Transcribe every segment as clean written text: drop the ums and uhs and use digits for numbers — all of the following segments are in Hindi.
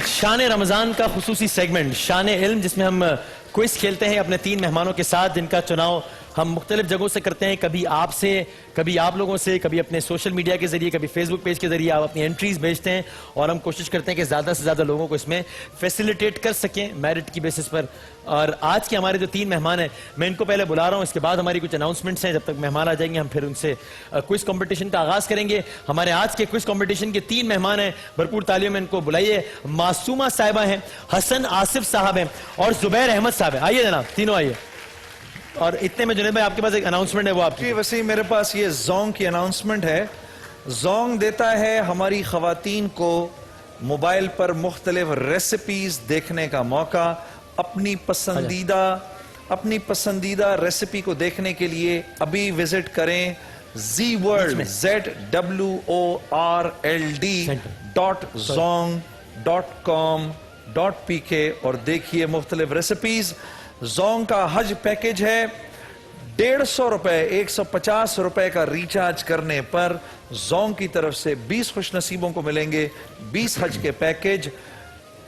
शान रमजान का खुसूसी सेगमेंट शान इल्म, जिसमें हम क्विज खेलते हैं अपने 3 मेहमानों के साथ, जिनका चुनाव हम मुख्तलिफ जगहों से करते हैं, कभी आपसे, कभी आप लोगों से, कभी अपने सोशल मीडिया के जरिए, कभी फेसबुक पेज के जरिए आप अपनी एंट्रीज भेजते हैं और हम कोशिश करते हैं कि ज़्यादा से ज़्यादा लोगों को इसमें फैसिलिटेट कर सकें मेरिट की बेसिस पर। और आज के हमारे जो 3 मेहमान हैं, मैं इनको पहले बुला रहा हूँ, इसके बाद हमारी कुछ अनाउंसमेंट्स हैं। जब तक मेहमान आ जाएंगे हम फिर उनसे क्विज कॉम्पिटिशन का आगाज़ करेंगे। हमारे आज के क्विज कॉम्पिटिशन के 3 मेहमान हैं, भरपूर तालियों में इनको बुलाइए। मासूमा साहिबा हैं, हसन आसिफ साहब हैं और जुबैर अहमद साहब हैं। आइए जनाब, तीनों आइए। और इतने में जुनैद भाई आपके पास एक अनाउंसमेंट है, वो आपकी। वसीम, मेरे पास ये जोंग की अनाउंसमेंट है। जोंग देता है हमारी खवातीन को मोबाइल पर मुख्तलिफ रेसिपीज देखने का मौका। अपनी पसंदीदा रेसिपी को देखने के लिए अभी विजिट करें ZWorld ZWORLD.zong.com.pk और देखिए मुख्तलिफ रेसिपीज। जोंग का हज पैकेज है 150 रुपए, 150 रुपए का रिचार्ज करने पर जोंग की तरफ से 20 खुशनसीबों को मिलेंगे 20 हज के पैकेज,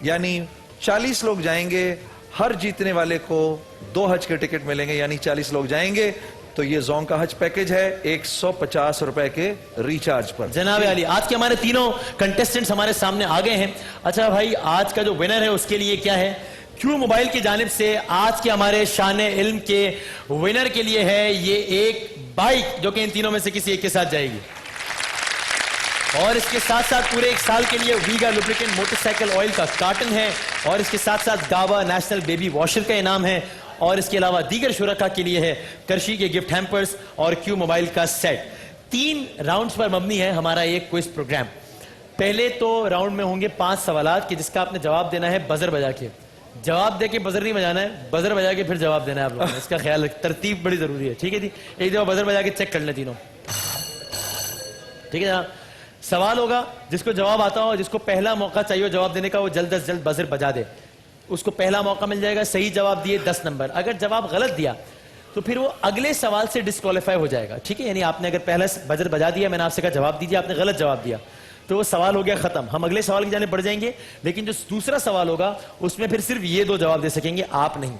यानी 40 लोग जाएंगे, हर जीतने वाले को 2 हज के टिकट मिलेंगे, यानी 40 लोग जाएंगे। तो ये जोंग का हज पैकेज है 150 रुपए के रिचार्ज पर। जनाब अली, आज के हमारे तीनों कंटेस्टेंट्स हमारे सामने आ गए हैं। अच्छा भाई, आज का जो विनर है उसके लिए क्या है? क्यू मोबाइल की जानिब से आज के हमारे शान इल्म के विनर के लिए है ये एक बाइक, जो कि इन तीनों में से किसी एक के साथ जाएगी। और इसके साथ साथ पूरे 1 साल के लिए वीगा लुब्रिकेंट मोटरसाइकिल ऑयल का कार्टन है और इसके साथ साथ गावा नेशनल बेबी वॉशर का इनाम है और इसके अलावा दीगर शुरका के लिए है करशी के गिफ्ट हैम्पर्स और क्यू मोबाइल का सेट। 3 राउंड्स पर मबनी है हमारा एक क्विज प्रोग्राम। पहले तो राउंड में होंगे 5 सवालात कि जिसका आपने जवाब देना है बजर बजा के। जवाब दे के बजर नहीं बजाना है, बजर बजा के फिर जवाब देना है आप लोगों ने। इसका ख्याल, तरतीब बड़ी जरूरी है, ठीक है जी। एक दफा बजर बजा के चेक कर लें तीनों, ठीक है जनाब। सवाल होगा, जिसको जवाब आता हो, जिसको पहला मौका चाहिए जवाब देने का, वो जल्द से जल्द बजर बजा दे, उसको पहला मौका मिल जाएगा। सही जवाब दिए 10 नंबर, अगर जवाब गलत दिया तो फिर वो अगले सवाल से डिस्क्वालीफाई हो जाएगा, ठीक है। यानी आपने अगर पहला बजर बजा दिया, मैंने आपसे कहा जवाब दीजिए, आपने गलत जवाब दिया तो वो सवाल हो गया खत्म। हम अगले सवाल की जाने बढ़ जाएंगे, लेकिन जो दूसरा सवाल होगा उसमें फिर सिर्फ ये 2 जवाब दे सकेंगे, आप नहीं।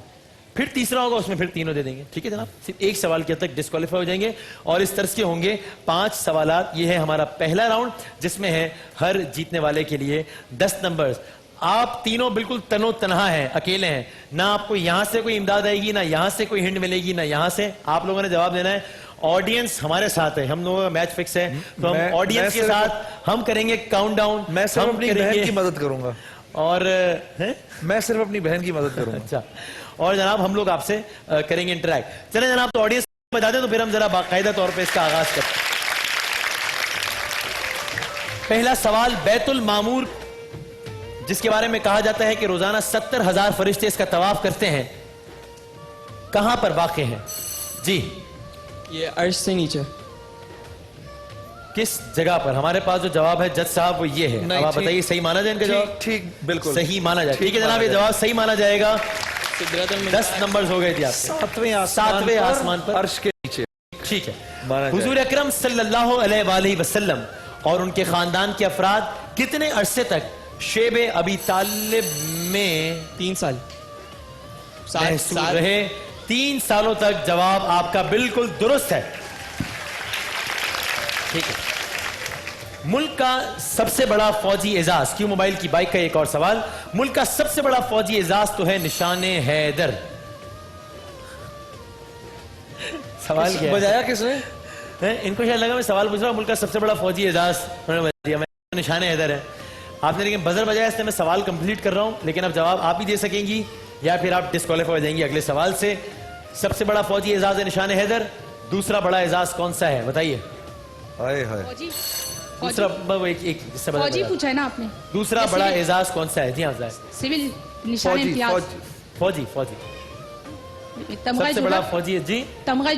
फिर तीसरा होगा, उसमें फिर तीनों दे देंगे, ठीक है जनाब। सिर्फ 1 सवाल के तक डिस्क्वालीफाई हो जाएंगे और इस तरह के होंगे 5 सवालात। ये है हमारा पहला राउंड, जिसमें है हर जीतने वाले के लिए 10 नंबर। आप तीनों बिल्कुल तनो तनहा हैं, अकेले हैं, ना आपको यहां से कोई इमदाद आएगी, ना यहां से कोई हिंट मिलेगी, ना यहां से। आप लोगों ने जवाब देना है। ऑडियंस हमारे साथ है, हम लोगों का मैच फिक्स है, तो हम ऑडियंस के साथ हम करेंगे काउंटडाउन। मैं सिर्फ अपनी बहन की मदद करूंगा और मैं सिर्फ अपनी बहन की मदद करूंगा। अच्छा, और जनाब हम लोग आपसे करेंगे इंटरैक्ट। चलें जनाब, तो ऑडियंस बता दें तो फिर हम जरा बाकायदा तौर पे इसका आगाज करते हैं। पहला सवाल, बैतुल मामूर, जिसके बारे में कहा जाता है कि रोजाना 70,000 फरिश्ते इसका तवाफ करते हैं, कहां पर वाक़ है? जी, ये अर्श से नीचे। किस जगह पर? हमारे पास जो जवाब है जज साहब वो ये है। अब आप बताइए, सही माना जाए इनका जवाब? ठीक, बिल्कुल सही माना जाए, ठीक है जनाब, ये जवाब सही माना जाएगा। 10 नंबर हो गए थे आप। 7वें आसमान पर अर्श के नीचे, ठीक है। हुजूर अकरम सल्लल्लाहु अलैहि वसल्लम और उनके खानदान के अफराद कितने अरसे तक शेब अबी तालिब में 3 साल रहे? 3 सालों तक। जवाब आपका बिल्कुल दुरुस्त है, ठीक है। मुल्क का सबसे बड़ा फौजी एजाज, क्यू मोबाइल की बाइक का एक और सवाल, मुल्क का सबसे बड़ा फौजी एजाज तो है निशाने हैदर। सवाल क्या बजाया किसने? इनको शायद लगा मैं सवाल पूछ रहा हूं, मुल्क का सबसे बड़ा फौजी एजाज निशाने हैदर है। आपने लेकिन बजर बजाया, इसलिए मैं सवाल कंप्लीट कर रहा हूं, लेकिन अब जवाब आप ही दे सकेंगी या फिर आप डिस्क्वालीफाई हो जाएंगी अगले सवाल से। सबसे बड़ा फौजी एजाज है निशाने हैदर। दूसरा बड़ा एजाज कौन सा है बताइए? हाय हाय, दूसरा फौजी पूछा है ना आपने। दूसरा बड़ा एजाज कौन सा है? जी हाँ, सिविल निशान इम्तियाज। फौजी सबसे बड़ा फौजी है जी। तमग़े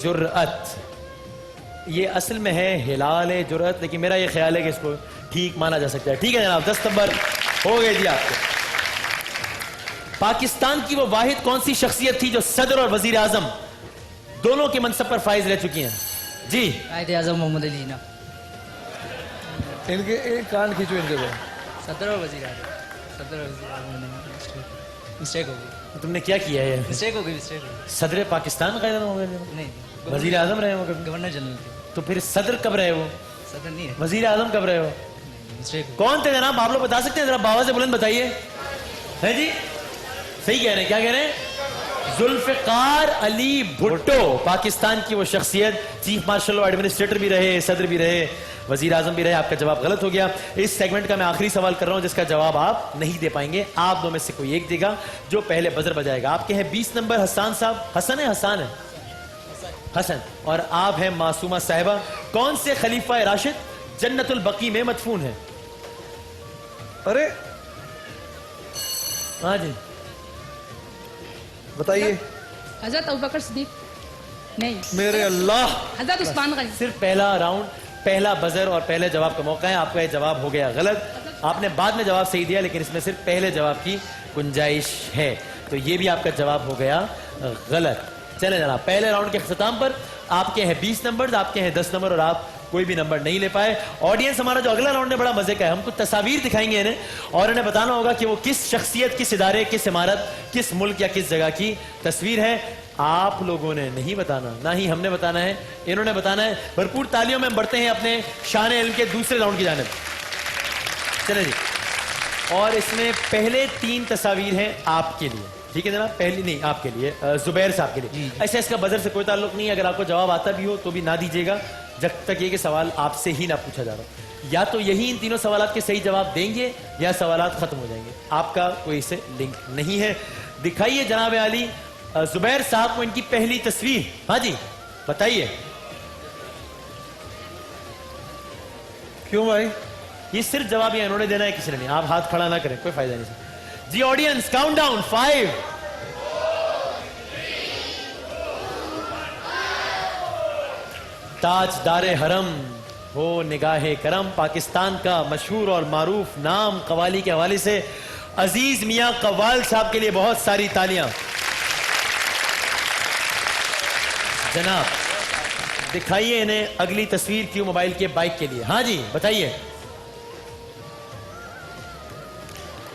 जुर्रत, ये असल में है हिलाल जुर्रत, लेकिन मेरा ये ख्याल है कि इसको ठीक माना जा सकता है। ठीक है जनाब, 10 नंबर हो गए जी आपके। पाकिस्तान की वो वाहिद कौन सी शख्सियत थी जो सदर और वजीर आजम दोनों के मनसब पर फाइज रह चुकी हैं? जी, कायदे आज़म मोहम्मद अली जिन्ना। इनके एक कान खींचो इनके तो। सदर और वजीर आजम। सदर और वजीर आजम। मिस्टेक हो गई। तुमने क्या किया है? मिस्टेक हो गई। सदर पाकिस्तान का हो गए? नहीं, वजीर आजम रहे हो कभी? गवर्नर जनरल थे। तो फिर सदर कब रहे हो? सदर नहीं है। वजीर आजम कब रहे हो? मिस्टेक कौन थे जनाब? आप लोग बता सकते हैं? जरा बाबा से बुलंद बताइए। है जी, सही कह रहे हैं। क्या कह रहे हैं? जुल्फिकार अली भुट्टो, पाकिस्तान की वो शख्सियत, चीफ मार्शल और एडमिनिस्ट्रेटर भी रहे, सदर भी रहे, वजीर आजम भी रहे। आपका जवाब गलत हो गया। इस सेगमेंट का मैं आखिरी सवाल कर रहा हूं जिसका जवाब आप नहीं दे पाएंगे। आप दो में से कोई एक देगा जो पहले बजर बजाएगा। आपके हैं 20 नंबर हसन साहब। हसन है? हसन है? हसन। और आप हैं मासूमा साहिबा। कौन से खलीफा राशिद जन्नतुल बकी में मदफून है? अरे हाँ जी, बताइए। हजरत अबू बकर सिद्दीक नहीं, मेरे अल्लाह। हजरत उस्मान गनी। सिर्फ पहला राउंड, पहला बजर और पहले जवाब का मौका है। आपका ये जवाब हो गया गलत। आपने बाद में जवाब सही दिया लेकिन इसमें सिर्फ पहले जवाब की गुंजाइश है, तो ये भी आपका जवाब हो गया गलत। चले जनाब, पहले राउंड के अख्ताम पर आपके हैं 20 नंबर, आपके हैं 10 नंबर और आप कोई भी नंबर नहीं ले पाए। ऑडियंस हमारा जो अगला राउंड है बड़ा मजे का है। हम कुछ तस्वीर दिखाएंगे इन्हें और इन्हें बताना होगा कि वो किस शख्सियत, किस इदारे, किस इमारत, किस मुल्क या किस जगह की तस्वीर है। आप लोगों ने नहीं बताना, ना ही हमने बताना है, इन्होंने बताना है। भरपूर तालियों में हम बढ़ते हैं अपने शान इल्म के दूसरे राउंड की जानिब। चले जी, और इसमें पहले 3 तस्वीर हैं आपके लिए, ठीक है जनाब? पहली नहीं, आपके लिए, जुबैर साहब के लिए। ऐसे इसका बजर से कोई ताल्लुक नहीं है। अगर आपको जवाब आता भी हो तो भी ना दीजिएगा जब तक ये कि सवाल आपसे ही ना पूछा जा रहा। या तो यही इन तीनों सवालात के सही जवाब देंगे या सवालात खत्म हो जाएंगे। आपका कोई से लिंक नहीं है। दिखाइए जनाब आली जुबैर साहब को इनकी पहली तस्वीर। हाँ जी, बताइए। क्यों भाई? ये सिर्फ जवाब ये इन्होंने देना है, किसी ने नहीं। आप हाथ खड़ा ना करें, कोई फायदा नहीं जी। ऑडियंस काउंटडाउन 5 ताजदारे हरम हो निगाहे करम, पाकिस्तान का मशहूर और मारूफ नाम कवाली के हवाले से अजीज मियां कव्वाल साहब के लिए बहुत सारी तालियां। जनाब दिखाइए इन्हें अगली तस्वीर क्यू मोबाइल के बाइक के लिए। हाँ जी, बताइए।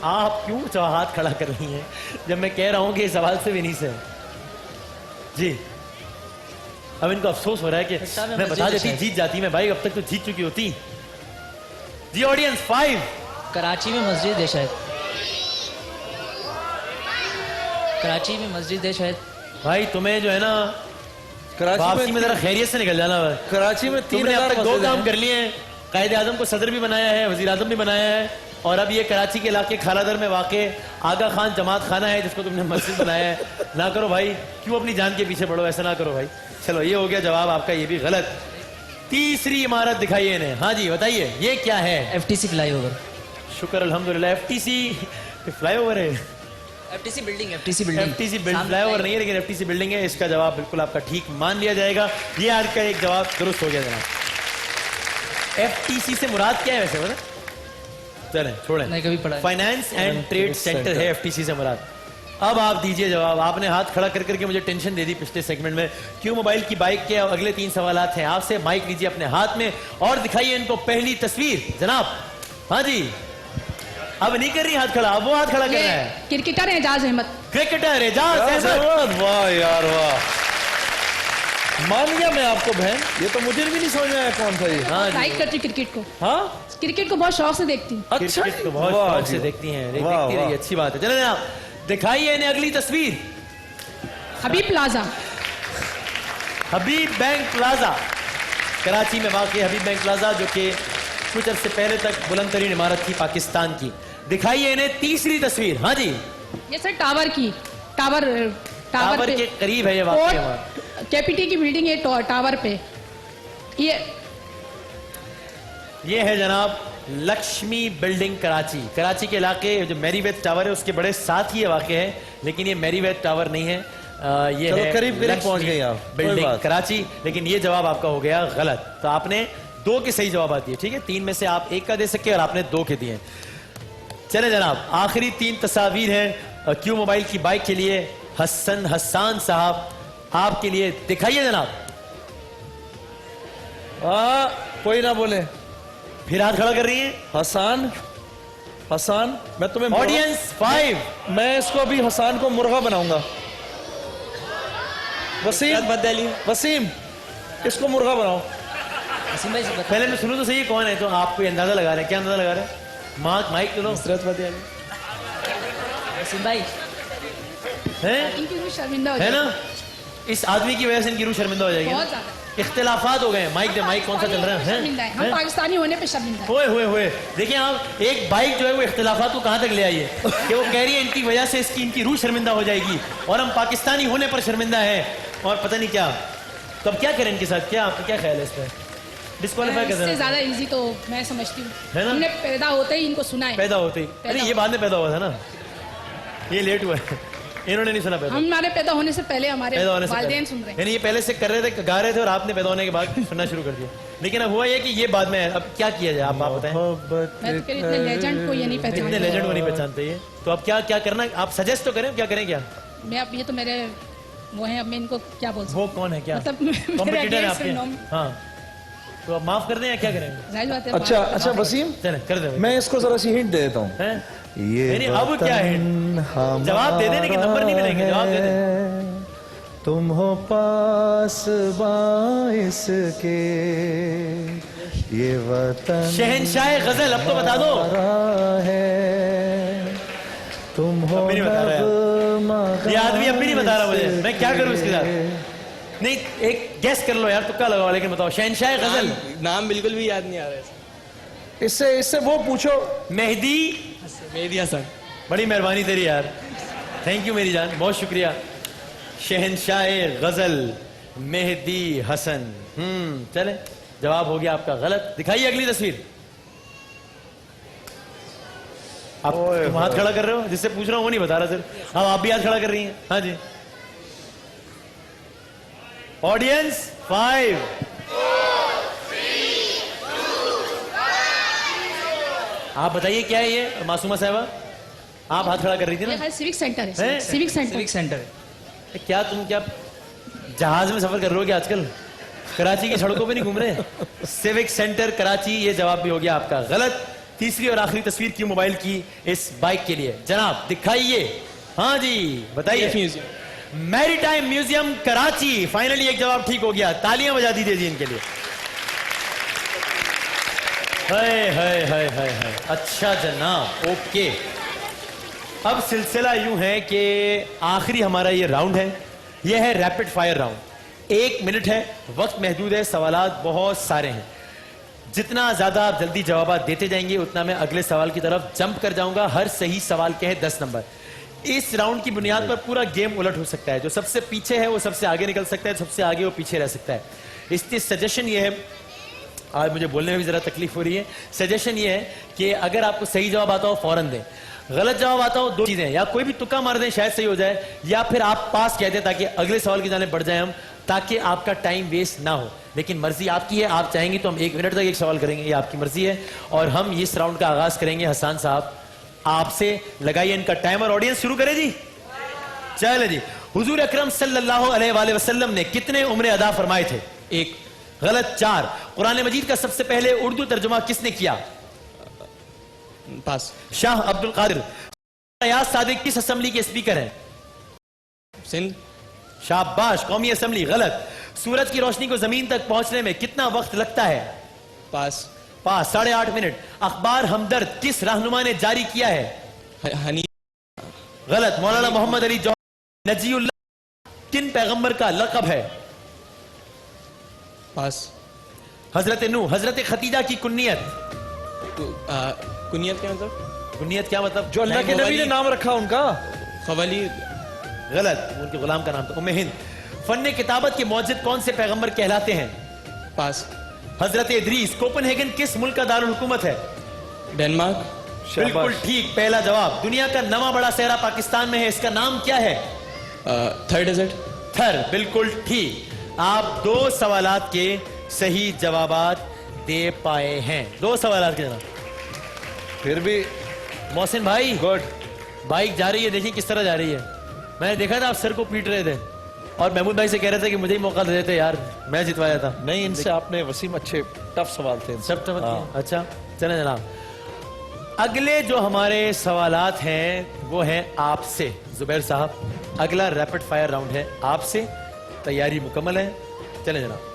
आप क्यों हाथ खड़ा कर रही हैं जब मैं कह रहा हूं कि सवाल से भी नहीं से जी। अब इनको अफसोस हो रहा है कि मैं बता देती जीत जाती मैं बाइक, अब तक तो जीत चुकी होती जी। ऑडियंस 5 कराची में मस्जिद है शायद। कराची में मस्जिद है शायद। भाई तुम्हें जो है ना वापसी में जरा खैरियत से निकल जाना। कराची में तुमने अब तक 2 काम कर लिए हैं। कायदे आजम को सदर भी बनाया है, वजीर आजम भी बनाया है, और अब ये कराची के इलाके खालादर में वाक़े आगा खान जमात खाना है जिसको तुमने मस्जिद बनाया है। ना करो भाई, क्यों अपनी जान के पीछे पड़ो, ऐसा ना करो भाई। चलो ये हो गया जवाब आपका, ये भी गलत। तीसरी इमारत दिखाइए इन्हें। हाँ जी बताइए, ये क्या है? FTC flyover. शुक्र अल्हम्दुलिल्लाह। एफटीसी फ्लाईओवर है? FTC building. FTC building. FTC flyover नहीं है लेकिन एफटीसी बिल्डिंग है। इसका जवाब बिल्कुल आपका ठीक मान लिया जाएगा। ये आज का एक जवाब दुरुस्त हो गया जनाब। एफटीसी से मुराद क्या है वैसे बता? चलें छोड़ें, नहीं कभी पढ़ा। फाइनेंस एंड ट्रेड सेंटर है एफटीसी से मुराद। अब आप दीजिए जवाब। आपने हाथ खड़ा कर करके मुझे टेंशन दे दी पिछले सेगमेंट में। क्यों मोबाइल की बाइक के अगले 3 सवालात हैं आपसे। माइक लीजिए अपने हाथ में और दिखाइए इनको पहली तस्वीर जनाब। हाँ जी, अब नहीं कर रही हाथ खड़ा, अब वो हाथ खड़ा कर रहा है। क्रिकेटर है एजाज अहमद। क्रिकेटर एजाज अहमद। वाह यार वाह, मान गया मैं आपको बहन। ये तो मुझे भी नहीं समझ में आया कौन था ये। हाँ लाइक करती क्रिकेट को। हाँ, क्रिकेट को बहुत शौक से देखती हूँ। अच्छा, क्रिकेट को बहुत वाह शौक जी। से देखती हैं। वाह, देखती रहिए, वाह। अच्छी बात है। चले जनाब दिखाइए इन्हें अगली तस्वीर। हबीब प्लाजा। हबीब बैंक प्लाजा, कराची में वाक़ हबीब बैंक प्लाजा, जो कि कुछ अर्से पहले तक बुलंद तरीन इमारत थी पाकिस्तान की। दिखाइए इन्हें तीसरी तस्वीर। हाँ जी, ये सर टावर की, टावर टावर पे के करीब है ये वाक़ इमारत। कैपिटी की बिल्डिंग है टावर पे। ये है जनाब लक्ष्मी बिल्डिंग कराची। कराची के इलाके जो मैरीवेथ टावर है उसके बड़े साथ ही ये वाक़ है, लेकिन ये मैरीवेथ टावर नहीं है। ये चलो, है करीब लक्ष्मी पहुंच गए आप। कोई बिल्डिंग बात। कराची। लेकिन ये जवाब आपका हो गया गलत। तो आपने 2 के सही जवाब दिए, ठीक है? 3 में से आप 1 का दे सके और आपने 2 के दिए। चले जनाब, आखिरी 3 तस्वीर हैं क्यू मोबाइल की बाइक के लिए। हसन साहब आपके लिए दिखाइए जनाब। कोई ना बोले। फिर हाथ खड़ा कर रही है। हसान, हसान, मैं तुम्हें ऑडियंस 5, मैं इसको अभी हसान को मुर्गा बनाऊंगा। वसीम, वसीम, इसको मुर्गा बनाओ। पहले मैं सुनूं तो सही कौन है, तो आप कोई अंदाजा लगा रहे हैं। क्या अंदाजा लगा रहे हैं? माइक तो लो। वसीम भाई हैं? इनकी रूह शर्मिंदा हो है जाएगी। ना, इस आदमी की वजह से इनकी रूह शर्मिंदा हो जाएगी ना? बहुत ज्यादा इख्तिलाफात हो गए। माइक दे, माइक कौन सा चल रहा है? शर्मिंदा है। हम हैं? पाकिस्तानी होने पे शर्मिंदा है। होए होए होए, देखिए आप, एक बाइक जो है वो इख्तिलाफात को कहां तक ले आई है कि वो कह रही है इनकी वजह से इनकी रूह शर्मिंदा हो जाएगी और हम पाकिस्तानी होने पर शर्मिंदा है और पता नहीं क्या। तो अब क्या करें इनके साथ? क्या आपका क्या ख्याल है इस पर? डिस्क्वालीफाई कर इससे देना ज्यादा इजी तो मैं समझती है हूँ। ना? हमने पैदा होते ही इनको सुना है। पैदा होते ही? अरे ये बाद में पैदा हुआ था ना, ये लेट हुआ है, इन्होंने नहीं सुना पैदा। हमारे पैदा होने से पहले हमारे पैदा होने से वालिदैन पहले। सुन रहे हैं। यानी ये पहले से कर रहे थे, गा रहे थे और आपने पैदा होने के बाद सुनना शुरू कर दिया। लेकिन अब हुआ ये कि ये बाद में है। अब क्या किया जाए आप बताएं। मैं तो कह रही, इतने लेजेंड को ये नहीं इतने पहचानते। लेजेंड को नहीं पहचानते ये, तो अब क्या क्या करना, आप सजेस्ट तो करें, क्या करें? क्या मैं अब ये तो मेरे वो हैं, अब मैं इनको क्या बोल सकती वो कौन है? क्या मतलब मेरे कॉम्पिटिटर है against आपके? nom- हाँ, तो आप माफ कर दें या क्या करें? जाहिर बात है। अच्छा अच्छा वसीम, चलें कर दे। मैं इसको जरा सी हिंट दे देता हूँ। हैं? ये नहीं, अब क्या है? वतन जवाब दे देने के नंबर नहीं मिलेंगे, जवाब दे दें। हमारा है, तुम हो पास बाइस के, ये वतन शहनशाह गजल, अब तो बता दो। हमारा है, तुम हो अब भी नहीं बता रहा यार। नग़मा ये आदमी अब भी नहीं बता रहा मुझे, मैं क्या करूं इसके साथ? नहीं, एक गेस कर लो यार, तुक्का लगाओ, लेकिन बताओ। शहनशाह गजल, नाम बिल्कुल भी याद नहीं आ रहा है। इससे इससे वो पूछो। मेहदी। मेहदी हसन। बड़ी मेहरबानी तेरी यार, थैंक यू मेरी जान, बहुत शुक्रिया। शहनशाह गजल मेहदी हसन। चले, जवाब हो गया आपका गलत। दिखाइए अगली तस्वीर। आप तुम हाथ खड़ा कर रहे हो, जिससे पूछ रहा हूं वो नहीं बता रहा सिर्फ। अब आप भी हाथ खड़ा कर रही हैं। हाँ जी। ऑडियंस 5, 4, 3, 2, 1। आप बताइए क्या है ये? मासूमा साहिबा, आप हाथ खड़ा कर रही थी ना? ये सिविक सेंटर हैं? है। Civic centre. सिविक सेंटर है। क्या तुम क्या जहाज में सफर कर रहे हो क्या आजकल? कराची की सड़कों पे नहीं घूम रहे? सिविक सेंटर कराची, ये जवाब भी हो गया आपका गलत। तीसरी और आखिरी तस्वीर की मोबाइल की इस बाइक के लिए जनाब दिखाइए। हाँ जी बताइए। Museum. Maritime museum Karachi. Finally एक जवाब ठीक हो गया, तालियां बजा दीजिए जी इनके लिए। हाय हाय हाय हाय हाय। अच्छा जनाब, ओके। अब सिलसिला यूं है कि आखिरी हमारा ये राउंड है, ये है रैपिड फायर राउंड। 1 मिनट है, वक्त महदूद है, सवालात बहुत सारे हैं। जितना ज्यादा आप जल्दी जवाब देते जाएंगे उतना मैं अगले सवाल की तरफ जंप कर जाऊंगा। हर सही सवाल के हैं 10 नंबर। इस राउंड की बुनियाद पर पूरा गेम उलट हो सकता है। जो सबसे पीछे है वो सबसे आगे निकल सकता है, सबसे आगे वो पीछे रह सकता है। इसलिए सजेशन ये है, आज मुझे बोलने में भी जरा तकलीफ हो रही है, सजेशन ये है कि अगर आपको सही जवाब आता हो फौरन दें, गलत जवाब आता हो 2 चीजें, या कोई भी तुक्का मार दें शायद सही हो जाए, या फिर आप पास कह दें ताकि अगले सवाल की जाने बढ़ जाए हम, ताकि आपका टाइम वेस्ट ना हो। लेकिन मर्जी आपकी है, आप चाहेंगे तो हम 1 मिनट तक एक सवाल करेंगे, ये आपकी मर्जी है। और हम इस राउंड का आगाज करेंगे हसन साहब आपसे। लगाइए इनका टाइमर। ऑडियंस शुरू करें जी। चले जी। हुजूर अकरम सल्लल्लाहु अलैहि वसल्लम ने कितने उम्रे अदा फरमाए थे? 1, गलत। 4, कुरान मजीद का सबसे पहले उर्दू तर्जुमा किसने किया? पास। शाह अब्दुल कादिर। अयाज सादिक किस असेंबली के स्पीकर हैं? सिंध। शाबाश, कौमी असेंबली। गलत। सूरज की रोशनी को जमीन तक पहुंचने में कितना वक्त लगता है? पास। पास, 8.5 मिनट। अखबार हमदर्द किस रहनुमा ने जारी किया है? हनी। गलत। मौलाना मोहम्मद अली जौहरी नजीउल्लाह किन पैगंबर का लक़ब है? पास। हजरत नूह। हजरत खतीजा की कुन्नियत। कुनियत क्या मतलब? कुन्नियत क्या मतलब? जो अल्लाह के नबी ने नाम रखा उनका। खवली। गलत, उनके गुलाम का नाम था उम्मे हिंद। फन्ने किताबत के मौजिद कौन से पैगंबर कहलाते हैं? पास। हजरत इदरीस। कोपनहेगन किस मुल्क का दारुल हुकूमत है? डेनमार्क। बिल्कुल ठीक, पहला जवाब। दुनिया का नवा बड़ा शहरा पाकिस्तान में है, इसका नाम क्या है? थर्ड डेजर्ट। थर, बिल्कुल ठीक। आप 2 सवालात के सही जवाबात दे पाए हैं। 2 सवालात के जनाब। फिर भी मोहसिन भाई, गुड। बाइक जा रही है, देखिए किस तरह जा रही है। मैंने देखा था आप सर को पीट रहे थे और महमूद भाई से कह रहे थे कि मुझे ही मौका दे देते यार, मैं जितवाया था। नहीं, इनसे आपने वसीम अच्छे टफ सवाल थे इनसे। सब टफ हाँ। अच्छा चलें जनाब, अगले जो हमारे सवालात हैं वो हैं आपसे जुबैर साहब। अगला रैपिड फायर राउंड है आपसे, तैयारी मुकम्मल है? चलें जनाब।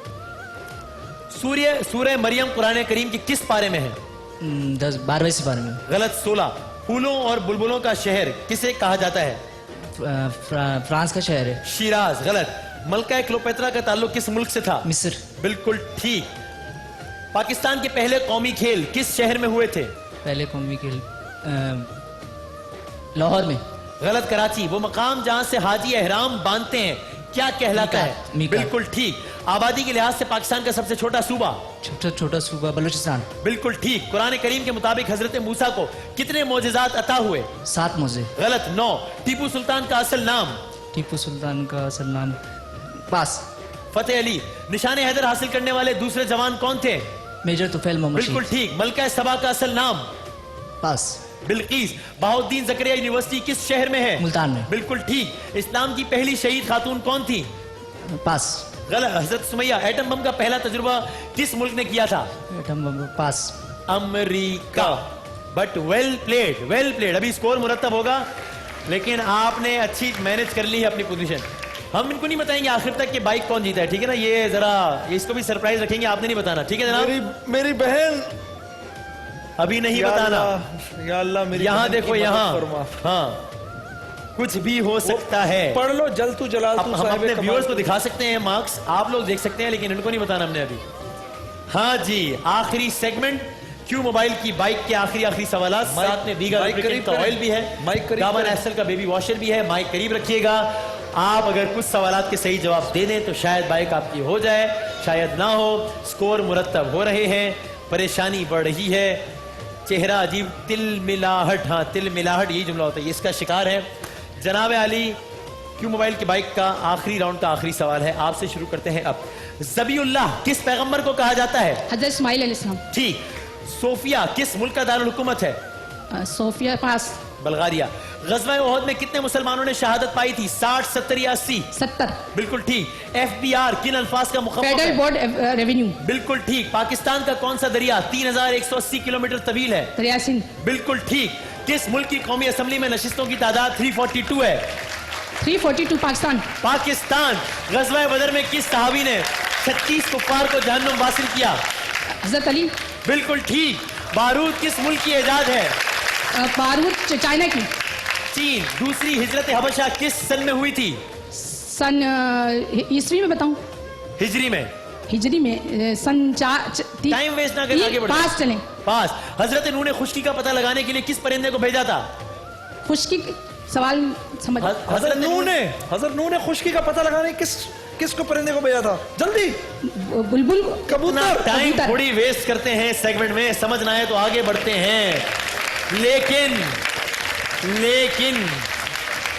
सूरह मरियम कुरान करीम की किस पारे में है? 12वें सिपारे में। गलत। 16। फूलों और बुलबुलों का शहर किसे कहा जाता है? फ्रांस का शहर है। शिराज। गलत। मलका क्लोपेत्रा का ताल्लुक किस मुल्क से था? मिस्र। बिल्कुल ठीक। पाकिस्तान के पहले कौमी खेल किस शहर में हुए थे? पहले कौमी खेल लाहौर में। गलत। कराची। वो मकाम जहां से हाजी एहराम बांधते हैं क्या कहलाता है? मीकात। बिल्कुल ठीक। आबादी के लिहाज से पाकिस्तान का सबसे छोटा सूबा? छोटा सूबा बलूचिस्तान। बिल्कुल ठीक। कुरान करीम के मुताबिक हजरत मूसा को कितने मोजेजात अता हुए? 7 मोजे। गलत। 9। टीपू सुल्तान का असल नाम? टीपू सुल्तान का असल नाम पास। फतेह अली। निशान हैदर हासिल करने वाले दूसरे जवान कौन थे? मेजर तुफैल मोहम्मद बिल्कुल शहीद। ठीक। मलका सबा का असल नाम? पास। बिल्कीस। बहाउद्दीन जकरिया यूनिवर्सिटी किस शहर में है? मुल्तान में। बिल्कुल ठीक। इस्लाम की पहली शहीद खातून कौन थी? पास। गलत। हजरत सुमैया। एटम बम का पहला तजुर्बा किस मुल्क ने किया था? Atom bomb pass. America. But well played, well played. अभी स्कोर मुरतब होगा, लेकिन आपने अच्छी मैनेज कर ली है अपनी पोजीशन। हम इनको नहीं बताएंगे आखिर तक कि बाइक कौन जीता है, ठीक है ना? ये जरा इसको भी सरप्राइज रखेंगे, आपने नहीं बताना, ठीक है जनाब? मेरी बहन अभी नहीं या बताना। अल्लाह, या अल्लाह मेरी यहाँ बहन की देखो, मदद यहाँ फरमा। हाँ कुछ भी हो सकता है। पढ़ लो जल तू जलाल तू हम साहिब अपने कमाल व्यूअर्स तू। को दिखा सकते हैं मार्क्स, आप लोग देख सकते हैं, लेकिन इनको नहीं बताना हमने अभी। हाँ जी, आखिरी सेगमेंट क्यू मोबाइल की बाइक के आखिरी सवालात, साथ में वीगा माइक लुब्रिकेंट का करीब ऑयल भी है, माइक करीब गाबा करें। नेस्टल का बेबी वॉशर भी है। माइक करीब रखिएगा। आप अगर कुछ सवालात के सही जवाब दे दें तो शायद बाइक आपकी हो जाए, शायद ना हो। स्कोर मुरतब हो रहे हैं, परेशानी बढ़ रही है, चेहरा अजीब तिलमिलाहट, हाँ तिलमिलाहट यही जुमला होता है, इसका शिकार है। जनाब आली, क्यू मोबाइल की बाइक का आखिरी राउंड का आखिरी सवाल है, आपसे शुरू करते हैं अब। ज़बीउल्लाह किस पैगंबर को कहा जाता है? हजरत इस्माइल अलैहिस्सलाम। ठीक। सोफिया किस मुल्क का दारुल हुकूमत है? सोफिया पास। बल्गारिया। गज़वा ओहद में कितने मुसलमानों ने शहादत पाई थी? 60, 70 या 80? 70। बिल्कुल ठीक। FBR किन अल्फाज का मुखम्मस फेडरल है? Board revenue. बिल्कुल ठीक। पाकिस्तान का कौन सा दरिया 3180 किलोमीटर तवील है? दरिया सिंध। बिल्कुल ठीक। किस मुल्क की कौमी असम्बली में नशिस्तों की तादाद 342 है? 342 पाकिस्तान। पाकिस्तान। गज़वा बदर में किस सहाबी ने 36 कुफ्फार को जहन्नुम वासिल किया? हजरत अली। बिल्कुल ठीक। बारूद किस मुल्क की इजाद है? बारूद चाइना की। चीन। दूसरी हिजरत हबशा किस सन में हुई थी? सन ईस्वी में बताऊं? हिजरी में। हिजरी में सन टाइम वेस्ट ना करके आगे बढ़ो। पास चलें। पास। हजरत नूह ने खुश्की का पता लगाने के लिए किस परिंदे को भेजा था? खुश्की सवाल समझ। हजरत नूह ने खुश्की का पता लगाने किसको परिंदे को भेजा था? जल्दी। बुलबुल। कबूतर। टाइम कबूतर। थोड़ी वेस्ट करते हैं सेगमेंट में, समझना है तो आगे बढ़ते हैं।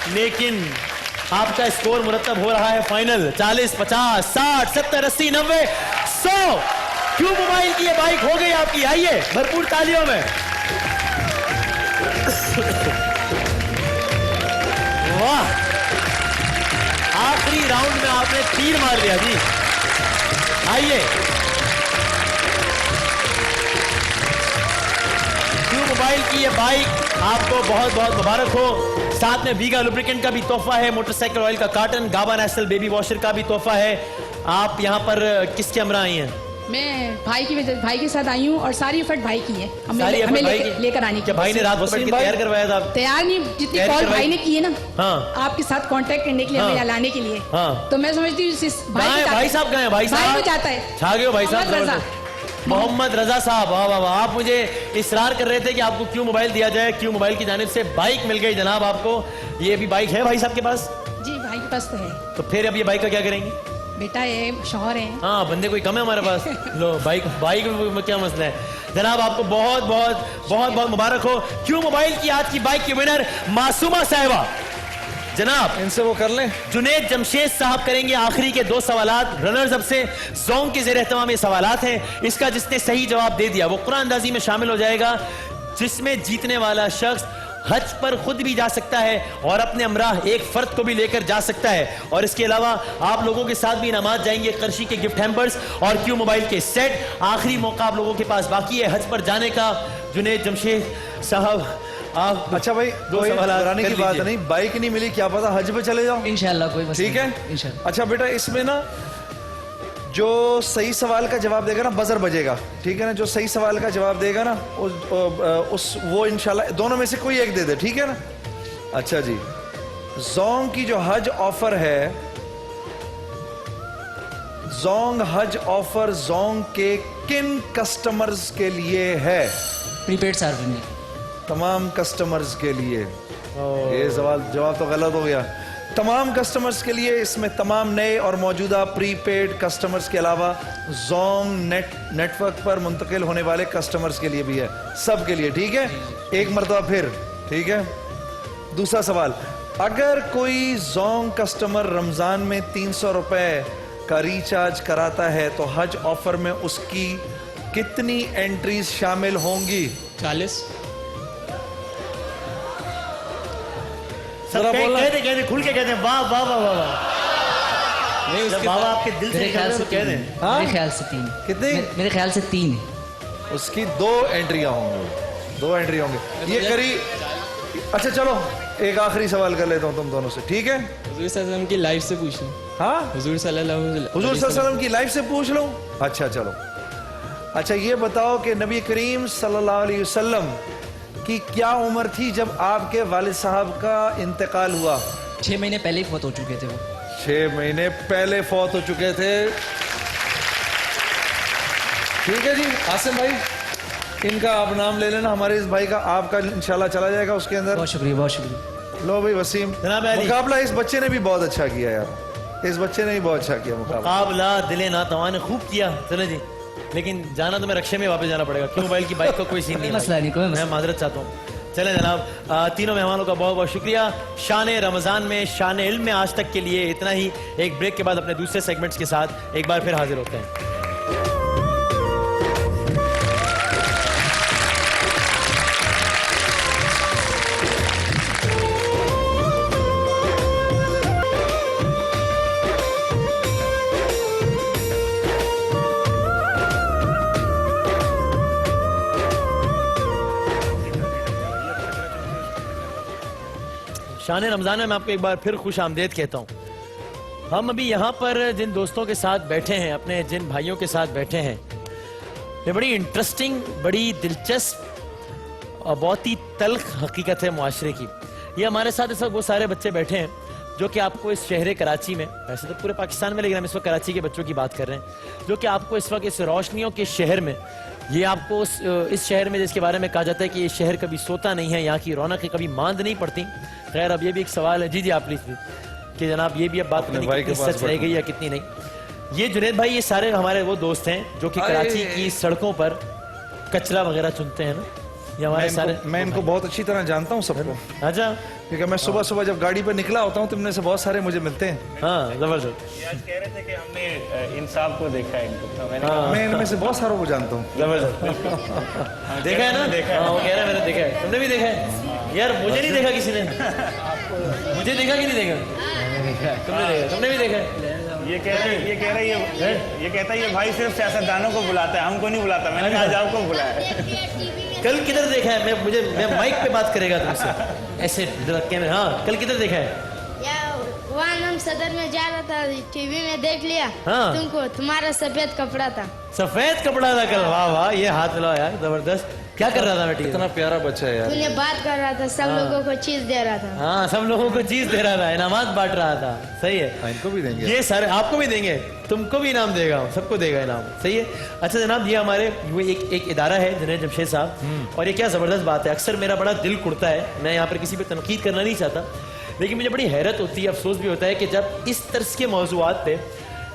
लेकिन आपका स्कोर मुरतब हो रहा है फाइनल 40, 50, 60, 70, 80, 90, 100। क्यू मोबाइल की ये बाइक हो गई आपकी। आइए भरपूर तालियों में। वाह, आखिरी राउंड में आपने तीर मार लिया जी। आइए, क्यू मोबाइल की ये बाइक आपको बहुत बहुत मुबारक हो। साथ में वीगा लुब्रिकेंट का भी तोहफा है, मोटरसाइकिल ऑयल का कार्टन, गाबा नेशनल बेबी वॉशर का भी तोहफा है। आप यहाँ पर किसके हमरा आई हैं? मैं भाई के साथ आई हूँ और सारी एफर्ट भाई की है, हमें भाई की? लेकर आने की। क्या भाई ने रात को बैठ के तैयार करवाया था? तैयार नहीं, जितनी तैयारी कॉल करवाई? भाई ने की है ना, हाँ। आपके साथ कांटेक्ट करने के लिए, हाँ। हमें लाने के लिए, हाँ। तो मैं समझती हूँ भाई साहब गए? भाई साहब को जाता है। छा गए हो भाई साहब। मोहम्मद रजा। मोहम्मद रजा साहब, वाह वाह वाह। आप मुझे इसरार कर रहे थे कि आपको क्यू मोबाइल दिया जाए, क्यू मोबाइल की जानिब से बाइक मिल गई जनाब आपको। ये भी बाइक है भाई साहब के पास? जी भाई के पास तो है। तो फिर अब ये बाइक का क्या करेंगे? बेटा है, शौहर है। हाँ, बंदे कोई कम है हमारे पास। लो बाइक में क्या मसला है जनाब? आपको बहुत बहुत बहुत बहुत मुबारक हो। क्यू मोबाइल की आज की बाइक की विनर मासूमा साहिबा। जनाब इनसे वो कर लें। जुनेद जमशेद साहब करेंगे आखिरी के 2 सवालात रनर्स अप से। जोंग के ज़ेर एहतमाम ये सवालात हैं, इसका जिसने सही जवाब दे दिया वो कुरान अंदाजी में शामिल हो जाएगा, जिसमें जीतने वाला शख्स हज पर खुद भी जा सकता है और अपने हमराह एक फर्द को भी लेकर जा सकता है। और इसके अलावा आप लोगों के साथ भी इनामात जाएंगे, करशी के गिफ्ट हैम्पर्स और क्यू मोबाइल के सेट। आखिरी मौका आप लोगों के पास बाकी है हज पर जाने का। जुनेद जमशेद साहब, आप अच्छा भाई, दो कोई सवाल डराने की कर बात लीजिए। नहीं, बाइक नहीं मिली, क्या पता हज पे चले जाओ। इंशाल्लाह कोई मसला ठीक है नहीं, इंशाल्लाह। अच्छा बेटा, इसमें ना जो सही सवाल का जवाब देगा ना, बजर बजेगा, ठीक है ना। जो सही सवाल का जवाब देगा ना वो इंशाल्लाह दोनों में से कोई एक दे दे, ठीक है ना। अच्छा जी, जोंग की जो हज ऑफर है, जोंग हज ऑफर जोंग के किन कस्टमर्स के लिए है? प्रीपेड सर्विस तमाम कस्टमर्स के लिए। ये सवाल जवाब तो गलत हो गया। तमाम कस्टमर्स के लिए, इसमें तमाम नए और मौजूदा प्रीपेड कस्टमर्स के अलावा जोंग नेटवर्क पर मुंतकिल होने वाले कस्टमर्स के लिए भी है, सब के लिए, ठीक है। एक मरतबा फिर, ठीक है। दूसरा सवाल, अगर कोई जोंग कस्टमर रमजान में 300 रुपए का रिचार्ज कराता है तो हज ऑफर में उसकी कितनी एंट्रीज शामिल होंगी? 40। सब कहते खुल के कहते हैं वाह वाह वाह वाह वाह। नहीं, जब बाबा आपके दिल से मेरे ख्याल से कह दें। हाँ? मेरे ख्याल से 3। कितनी? मेरे ख्याल से 3 है। उसकी 2 एंट्रियां होंगी, 2 एंट्री होंगी ये करी। अच्छा चलो, एक आखिरी सवाल कर लेता हूं तुम दोनों से, ठीक है। हुजूर सल्लल्लाहु की लाइफ से पूछ लो। हाँ, हुजूर सल्लल्लाहु हुजूर सल्लल्लाहु अलैहि वसल्लम की लाइफ से पूछ लो। अच्छा चलो, अच्छा ये बताओ कि नबी करीम सल्लल्लाहु अलैहि वसल्लम की क्या उम्र थी जब आपके वालिद साहब का इंतकाल हुआ? 6 महीने पहले ही फौत हो चुके थे वो। 6 महीने पहले फौत हो चुके थे। ठीक है जी, आसिम भाई, इनका आप नाम ले लेना, हमारे इस भाई का, आपका इंशाल्लाह चला जाएगा उसके अंदर। बहुत शुक्रिया, बहुत शुक्रिया। लो भाई वसीम, जनाब अली। मुकाबला इस बच्चे ने भी बहुत अच्छा किया यार, इस बच्चे ने भी बहुत अच्छा किया मुकाबला। मुकाबला दिले ना तवा ने खूब किया। चलो जी, लेकिन जाना तो मैं रक्षे में वापस जाना पड़ेगा, क्यों मोबाइल की बाइक का कोई सीन नहीं है। मसला नहीं, कोई मैं मसला माजरत चाहता हूँ। चलें जनाब, तीनों मेहमानों का बहुत बहुत शुक्रिया। शान रमज़ान में, शान इल्म में आज तक के लिए इतना ही। एक ब्रेक के बाद अपने दूसरे सेगमेंट्स के साथ एक बार फिर हाजिर होते हैं। शान रमज़ान में मैं आपको एक बार फिर खुश आमदेद कहता हूँ। हम अभी यहाँ पर जिन दोस्तों के साथ बैठे हैं, अपने जिन भाइयों के साथ बैठे हैं, ये बड़ी इंटरेस्टिंग, बड़ी दिलचस्प और बहुत ही तल्ख हकीकत है मुआशरे की। ये हमारे साथ इस वक्त वो सारे बच्चे बैठे हैं जो कि आपको इस शहर कराची में, वैसे तो पूरे पाकिस्तान में, लेकिन हम इस वक्त कराची के बच्चों की बात कर रहे हैं, जो कि आपको इस वक्त इस रोशनियों के शहर में, ये आपको इस शहर में जिसके बारे में कहा जाता है कि ये शहर कभी सोता नहीं है, यहाँ की रौनकें कभी मांद नहीं पड़ती। खैर, अब ये भी एक सवाल है, जी जी आप प्लीज कि जनाब ये भी अब बात नहीं भाई के कितनी पास सच रह गई या कितनी नहीं। ये जुनेद भाई, ये सारे हमारे वो दोस्त हैं जो कि कराची की सड़कों पर कचरा वगैरह चुनते हैं ना, ये हमारे सारे। मैं इनको बहुत अच्छी तरह जानता हूँ सबको, अच्छा, क्योंकि मैं सुबह सुबह जब गाड़ी पर निकला होता हूँ तो इनमें से बहुत सारे मुझे मिलते हैं। हाँ जबरदस्त। आज कह रहे थे कि हमने इंसाफ को देखा है इनको, तो मैंने कहा, मैं इनमें से बहुत सारों को जानता हूँ। जबरदस्त। देखा है ना, देखा है। वो कह रहा है मैंने देखा है, तुमने भी देखा है यार? मुझे नहीं देखा किसी ने, मुझे देखा कि नहीं देखा? तुमने देखा, तुमने भी देखा है? ये कह रहा है ये कहता है ये भाई सिर्फ सियासतदानों को बुलाता है, हमको नहीं बुलाता। मैंने कहा आज आपको बुलाया है। कल किधर देखा है? मैं माइक पे बात करेगा तुमसे ऐसे धक्के में। हाँ, कल किधर देखा है? वहाँ हम सदर में जा रहा था, टीवी में देख लिया। हाँ। तुमको, तुम्हारा सफेद कपड़ा था। सफेद कपड़ा था कल? वाह वाह, ये हाथ मिलाओ यार, जबरदस्त। क्या कर रहा था बेटी? इतना प्यारा बच्चा है यार। तूने बात कर रहा था, सब लोगों को चीज दे रहा था। हाँ, सब लोगों को चीज दे रहा था, इनामात बांट रहा था। सही है, इनको भी देंगे, ये सारे आपको भी देंगे, तुमको भी इनाम देगा, सबको देगा इनाम। सही है। अच्छा जनाब, ये हमारे वो एक इदारा है जुनैद जमशेद साहब, और ये क्या जबरदस्त बात है। अक्सर मेरा बड़ा दिल कुड़ता है, मैं यहाँ पर किसी पे तनकीद करना नहीं चाहता, लेकिन मुझे बड़ी हैरत होती है, अफसोस भी होता है कि जब इस तरह के मौजूआत पे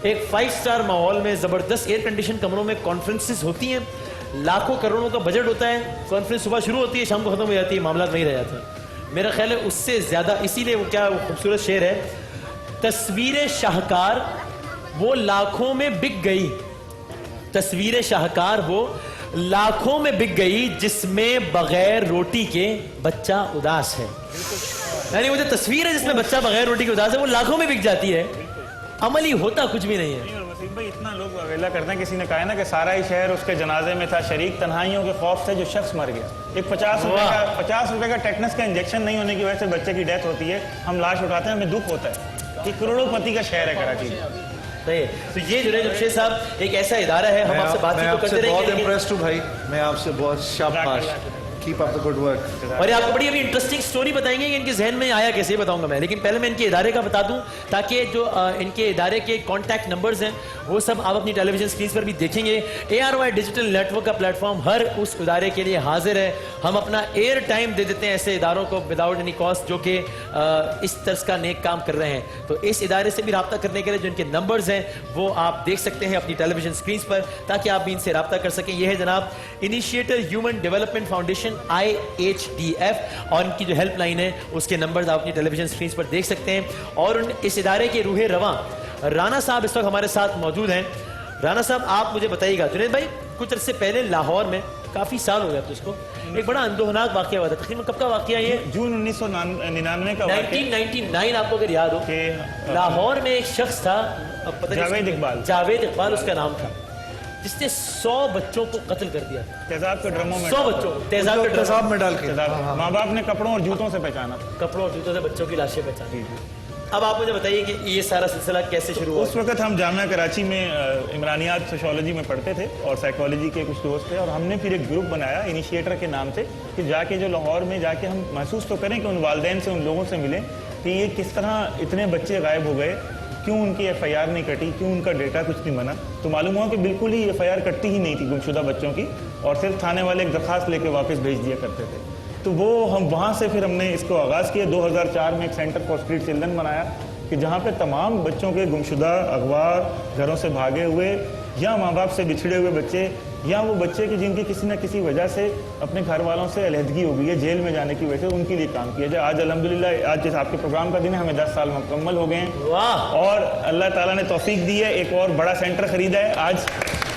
एक 5 स्टार माहौल में जबरदस्त एयर कंडीशन कमरों में कॉन्फ्रेंसेस होती हैं, लाखों करोड़ों का बजट होता है, कॉन्फ्रेंस सुबह शुरू होती है, शाम को खत्म हो जाती है, मामला नहीं रह जाता। मेरा ख्याल है उससे ज्यादा, इसीलिए वो क्या खूबसूरत शेर है, तस्वीर शाहकार वो लाखों में बिक गई, तस्वीर शाहकार वो लाखों में बिक गई जिसमें बगैर रोटी के बच्चा उदास है। यानी वो जो तस्वीर है जिसमें बच्चा बगैर रोटी के उदास है, वो लाखों में बिक जाती है, अमली होता कुछ भी नहीं है। और वसीम भाई, इतना लोग अवेला करते हैं, किसी ने कहा है ना कि सारा ही शहर उसके जनाजे में था, शरीक तन्हाइयों के खौफ से जो शख्स मर गया। एक 50 रुपए का टेटनस का इंजेक्शन नहीं होने की वजह से बच्चे की डेथ होती है, हम लाश उठाते हैं, हमें दुख होता है कि करोड़ोंपति का शहर है कराची। सही है। तो ये जुनैद जमशेद साहब एक ऐसा इदारा है, हम आपसे बातचीत तो करते बहुत रहेंगे, इम्प्रेस्ड हूँ भाई, मैं आपसे बहुत शाबाश, keep up the good work. और ये आपको बड़ी अभी इंटरेस्टिंग स्टोरी बताएंगे कि इनके जहन में आया कैसे, बताऊंगा मैं, लेकिन पहले मैं इनके इदारे का बता दूं ताकि जो इनके इदारे के कॉन्टैक्ट नंबर्स हैं वो सब आप अपनी टेलीविजन स्क्रीन पर भी देखेंगे। ARY डिजिटल नेटवर्क का प्लेटफॉर्म हर उस इदारे के लिए हाजिर है। हम अपना एयर टाइम दे देते हैं ऐसे इदारों को विदाउट एनी कॉस्ट जो कि इस तरह का नेक काम कर रहे हैं। तो इस इदारे से भी रब्ता करने के लिए जो इनके नंबर्स हैं वो आप देख सकते हैं अपनी टेलीविजन स्क्रीन पर, ताकि आप भी इनसे रब्ता कर सकें। यह है जनाब initiator human development foundation IHDF, और इनकी जो हेल्पलाइन है उसके नंबर्स आप अपनी टेलीविजन स्क्रीन पर देख सकते हैं। और इस इदारे के रूहे रवां राना साहब इस वक्त हमारे साथ मौजूद हैं। राना साहब, आप मुझे बताइएगा, जुनैद भाई कुछ अरसे पहले लाहौर में, काफी साल हो गया तो इसको, एक बड़ा अंदोहनाक वाकया हुआ था। तकरीबन कब का वाकया ये? जून 1999 का वाकया। 1999 आपको अगर याद हो कि लाहौर में एक शख्स था, पता नहीं, जावेद इकबाल उसका नाम था, जिसने 100 बच्चों को कत्ल कर दिया था। तेजाब के ड्रमों में, 100 बच्चों तेजाब में डाल के माँ बाप ने कपड़ों और जूतों से पहचाना, कपड़ों और जूतों से बच्चों की लाशें पहचानी। अब आप मुझे बताइए कि ये सारा सिलसिला कैसे शुरू हुआ? उस वक्त हम जामिया कराची में इमरानियात सोशियोलॉजी में पढ़ते थे और साइकोलॉजी के कुछ दोस्त थे, और हमने फिर एक ग्रुप बनाया इनिशिएटर के नाम से कि जाके जो लाहौर में जाके हम महसूस तो करें कि उन वालिदैन से, उन लोगों से मिलें कि ये किस तरह इतने बच्चे गायब हो गए, क्यों उनकी FIR नहीं कटी, क्यों उनका डेटा कुछ नहीं बना। तो मालूम हुआ कि बिल्कुल ही FIR कटती ही नहीं थी गुमशुदा बच्चों की, और सिर्फ थाने वाले एक दरखास्त लेके वापस भेज दिया करते थे। तो वो हम वहाँ से फिर हमने इसको आगाज़ किया। 2004 में एक सेंटर फॉर स्ट्रीट चिल्ड्रन बनाया कि जहाँ पे तमाम बच्चों के गुमशुदा, अगवा, घरों से भागे हुए या माँ बाप से बिछड़े हुए बच्चे, या वो बच्चे की जिनकी किसी न किसी वजह से अपने घर वालों से अलहदगी हो गई है, जेल में जाने की वजह से, उनके लिए काम किया जाए। आज अल्हम्दुलिल्लाह, आज जैसे आपके प्रोग्राम का दिन है, हमें 10 साल मुकम्मल हो गए हैं। वाह! और अल्लाह ताला ने तौफीक दी है, एक और बड़ा सेंटर खरीदा है आज,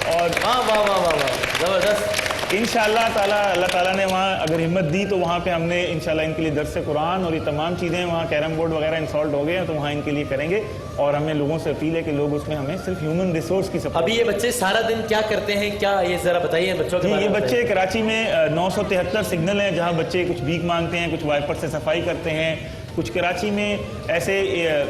और वाह वाह वाह वाह वाह, जबरदस्त। इंशाअल्लाह ताला, अल्लाह ताला ने वहाँ अगर हिम्मत दी तो वहाँ पे हमने इंशाअल्लाह इनके लिए दर्स कुरान और ये तमाम चीज़ें, वहाँ कैरम बोर्ड वगैरह इंस्टॉल्ड हो गए हैं, तो वहाँ इनके लिए करेंगे। और हमें लोगों से अपील है कि लोग उसमें हमें सिर्फ ह्यूमन रिसोर्स की सपोर्ट। अभी ये बच्चे सारा दिन क्या करते हैं, क्या ये जरा बताइए बच्चों के बारे ये में। बच्चे कराची में 973 सिग्नल हैं जहाँ बच्चे कुछ भीख मांगते हैं, कुछ वाइपर से सफाई करते हैं, कुछ कराची में ऐसे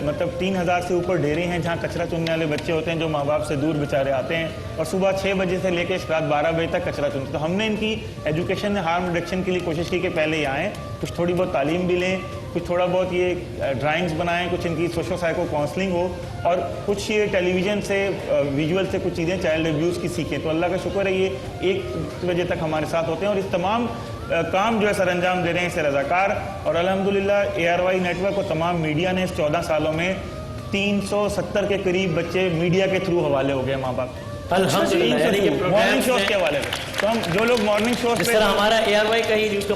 मतलब 3000 से ऊपर डेरे हैं जहाँ कचरा चुनने वाले बच्चे होते हैं जो माँ बाप से दूर बेचारे आते हैं, और सुबह 6 बजे से लेकर रात 12 बजे तक कचरा चुनते। तो हमने इनकी एजुकेशन में हार्म रिडक्शन के लिए कोशिश की कि पहले ये आएँ, कुछ थोड़ी बहुत तालीम भी लें, कुछ थोड़ा बहुत ये ड्राइंग्स बनाएं, कुछ इनकी सोशो साइको काउंसलिंग हो, और कुछ ये टेलीविज़न से, विजुअल से कुछ चीज़ें चाइल्ड अब्यूज़ की सीखें। तो अल्लाह का शुक्र है ये 1 बजे तक हमारे साथ होते हैं, और इस तमाम काम जो है सर अंजाम दे रहे हैं इसे रज़ाकार। और अल्हम्दुलिल्लाह ARY नेटवर्क और तमाम मीडिया ने इस 14 सालों में 370 के करीब बच्चे मीडिया के थ्रू हवाले हो गए माँ बाप, अल्हम्दुलिल्लाह। यानी कि मॉर्निंग शोज के हवाले में। तो हम जो लोग मॉर्निंग शोज जिस तरह हमारा ARY का ही न्यूज़ का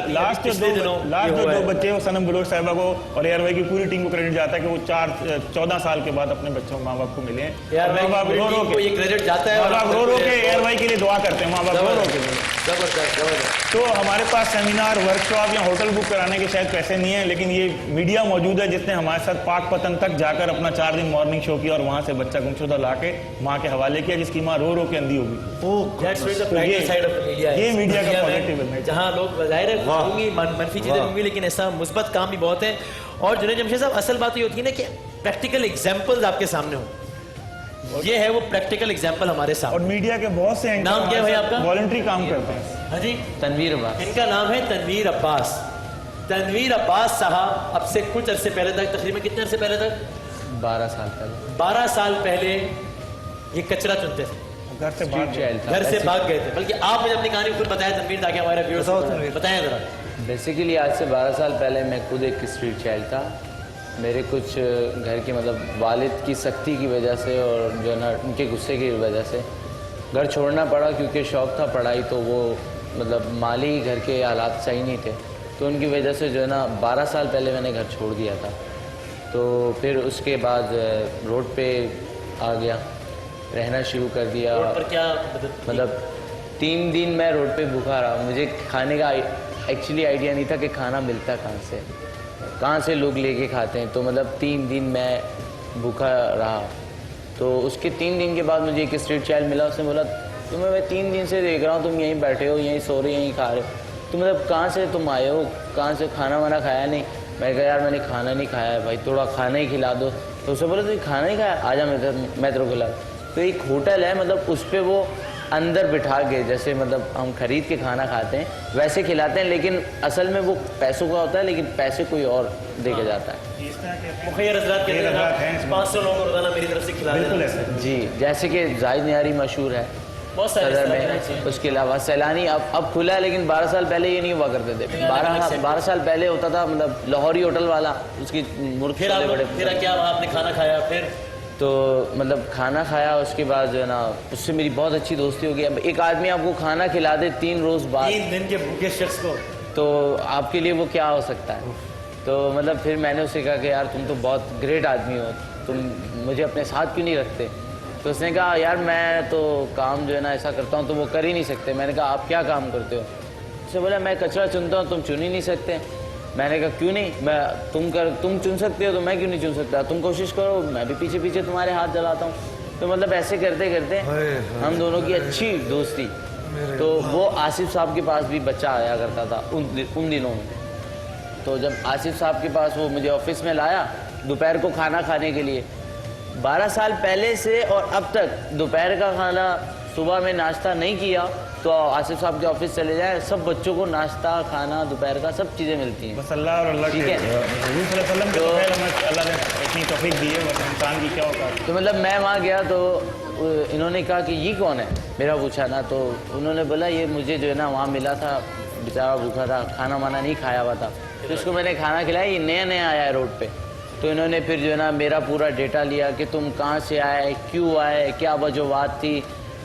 लास्ट जो 2 बच्चे वो सनम बलोच साहिबा को और ARY की पूरी टीम को क्रेडिट जाता है कि वो 14 साल के बाद अपने बच्चों माँ बाप को मिले हैं। माँ बाप रो रो के ये क्रेडिट जाता है, माँ बाप रो रो के ARY के लिए दुआ करते हैं, माँ बाप रो रो के। जबरदस्त। तो हमारे पास सेमिनार, वर्कशॉप या होटल बुक कराने के शायद पैसे नहीं है, लेकिन ये मीडिया मौजूद है जिसने हमारे साथ पाक पतन तक जाकर अपना 4 दिन मॉर्निंग शो किया और वहाँ से बच्चा गुमशुदा लाके माँ के हवाले किया, जिसकी माँ रो रो के अंधी होगी। ये मीडिया का पॉजिटिव है, जहाँ लोग जाहिर है होंगी मनफी चीजें होंगी, लेकिन ऐसा मुस्बत काम भी बहुत है। और जुनैद जमशेद साहब, असल बात ये होती है ना कि प्रैक्टिकल एग्जांपल्स आपके सामने हो, ये है वो प्रैक्टिकल एग्जांपल हमारे सामने। और मीडिया के बहुत से नाम क्या है भाई आपका? वॉलंटरी काम करते हैं। हाँ जी, तनवीर अब्बास। इनका नाम है तनवीर अब्बास। तनवीर अब्बास साहब अब से कुछ अरसे पहले तक, तकरीबन कितने अरसे पहले तक? 12 साल पहले। 12 साल पहले ये कचरा चुनते थे, घर से भाग घर से भाग गए थे। बल्कि आप मुझे अपनी कहानी खुद बताया तनवीर, ताकि हमारे व्यूअर्स बताएं जरा। बेसिकली आज से 12 साल पहले मैं खुद एक स्ट्रीट चाइल्ड था। मेरे कुछ घर की मतलब वालिद की सख्ती की वजह से और जो है ना उनके गुस्से की वजह से घर छोड़ना पड़ा, क्योंकि शौक़ था पढ़ाई, तो वो मतलब माली घर के हालात सही नहीं थे, तो उनकी वजह से जो है ना 12 साल पहले मैंने घर छोड़ दिया था। तो फिर उसके बाद रोड पे आ गया, रहना शुरू कर दिया। रोड पर क्या मतलब 3 दिन मैं रोड पे भूखा रहा। मुझे खाने का एक्चुअली आइडिया नहीं था कि खाना मिलता कहाँ से लोग लेके खाते हैं। तो मतलब 3 दिन मैं भूखा रहा। तो उसके 3 दिन के बाद मुझे एक स्ट्रीट चाइल्ड मिला। उसने बोला तुम्हें मैं 3 दिन से देख रहा हूँ, तुम यहीं बैठे हो, यहीं सो रहे हो, यहीं खा रहे हो, तो मतलब कहाँ से तुम आए हो, कहाँ से खाना वाना खाया नहीं? मैं कहा यार मैंने खाना नहीं खाया है भाई, थोड़ा खाना ही खिला दो। तो उसने बोला तुम खाना ही खाया, आजा मैं तेरे को खिला। तो एक होटल है, मतलब उस पर वो अंदर बिठा के, जैसे मतलब हम खरीद के खाना खाते हैं वैसे खिलाते हैं, लेकिन असल में वो पैसों का होता है, लेकिन पैसे कोई और दे के जाता है। मुखैर हज़रात कहते हैं 500 लोगों को रोजाना मेरी तरफ से खिला बिल्कुल देते हैं। ऐसा जी, जैसे कि जाहिद नियारी मशहूर है बहुत सारे सदर रेस्टोरेंट में। उसके अलावा सैलानी अब खुला है, लेकिन 12 साल पहले ये नहीं हुआ करते थे। 12 साल पहले होता था, मतलब लाहौरी होटल वाला, उसकी मुर्ग छोले बड़े। फिर क्या वहाँ आपने खाना खाया? फिर तो मतलब खाना खाया, उसके बाद जो है ना उससे मेरी बहुत अच्छी दोस्ती हो गई। अब एक आदमी आपको खाना खिला दे 3 रोज बाद, 3 दिन के भूखे शख्स को, तो आपके लिए वो क्या हो सकता है? तो मतलब फिर मैंने उससे कहा कि यार तुम तो बहुत ग्रेट आदमी हो, तुम मुझे अपने साथ क्यों नहीं रखते? तो उसने कहा यार मैं तो काम जो है ना ऐसा करता हूँ तो वो कर ही नहीं सकते। मैंने कहा आप क्या काम करते हो? उसने बोला मैं कचरा चुनता हूँ, तुम चुन ही नहीं सकते। मैंने कहा क्यों नहीं, मैं तुम चुन सकते हो तो मैं क्यों नहीं चुन सकता? तुम कोशिश करो, मैं भी पीछे पीछे तुम्हारे हाथ जलाता हूँ। तो मतलब ऐसे करते करते हम दोनों की अच्छी दोस्ती। तो वो आसिफ साहब के पास भी बच्चा आया करता था उन दिनों में। तो जब आसिफ साहब के पास वो मुझे ऑफिस में लाया दोपहर को खाना खाने के लिए, 12 साल पहले से और अब तक दोपहर का खाना सुबह में नाश्ता नहीं किया तो आसिफ साहब के ऑफिस चले जाए, सब बच्चों को नाश्ता खाना दोपहर का सब चीज़ें मिलती हैं। बस अल्लाह और अल्लाह ठीक के है। हुजूर सल्लल्लाहु अलैहि वसल्लम के तौफीक हमें अल्लाह ने इतनी तौफीक दी है, बस इंसान की क्या औकात। तो मतलब मैं वहाँ गया तो इन्होंने कहा कि ये कौन है, मेरा पूछा ना, तो उन्होंने बोला ये मुझे जो है ना वहाँ मिला था, बेचारा भूखा था, खाना वाना नहीं खाया हुआ था, तो इसको मैंने खाना खिलाया, ये नया नया आया है रोड पे। तो इन्होंने फिर जो है ना मेरा पूरा डेटा लिया कि तुम कहाँ से आए, क्यों आए, क्या वजूहत थी,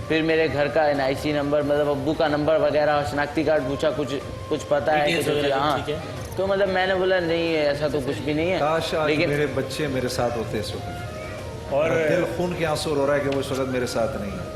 फिर मेरे घर का NIC नंबर, मतलब अब्बू का नंबर वगैरह, शनाख्ती कार्ड पूछा, कुछ पता है Details कुछ? वगैरह, हाँ। ठीक है। तो मतलब मैंने बोला नहीं ऐसा तो कुछ भी नहीं है, काश आज लेकिन मेरे बच्चे मेरे साथ होते इस वक्त। और मेरा दिल खून के आंसू रो रहा है कि वो इस वक्त मेरे साथ नहीं है।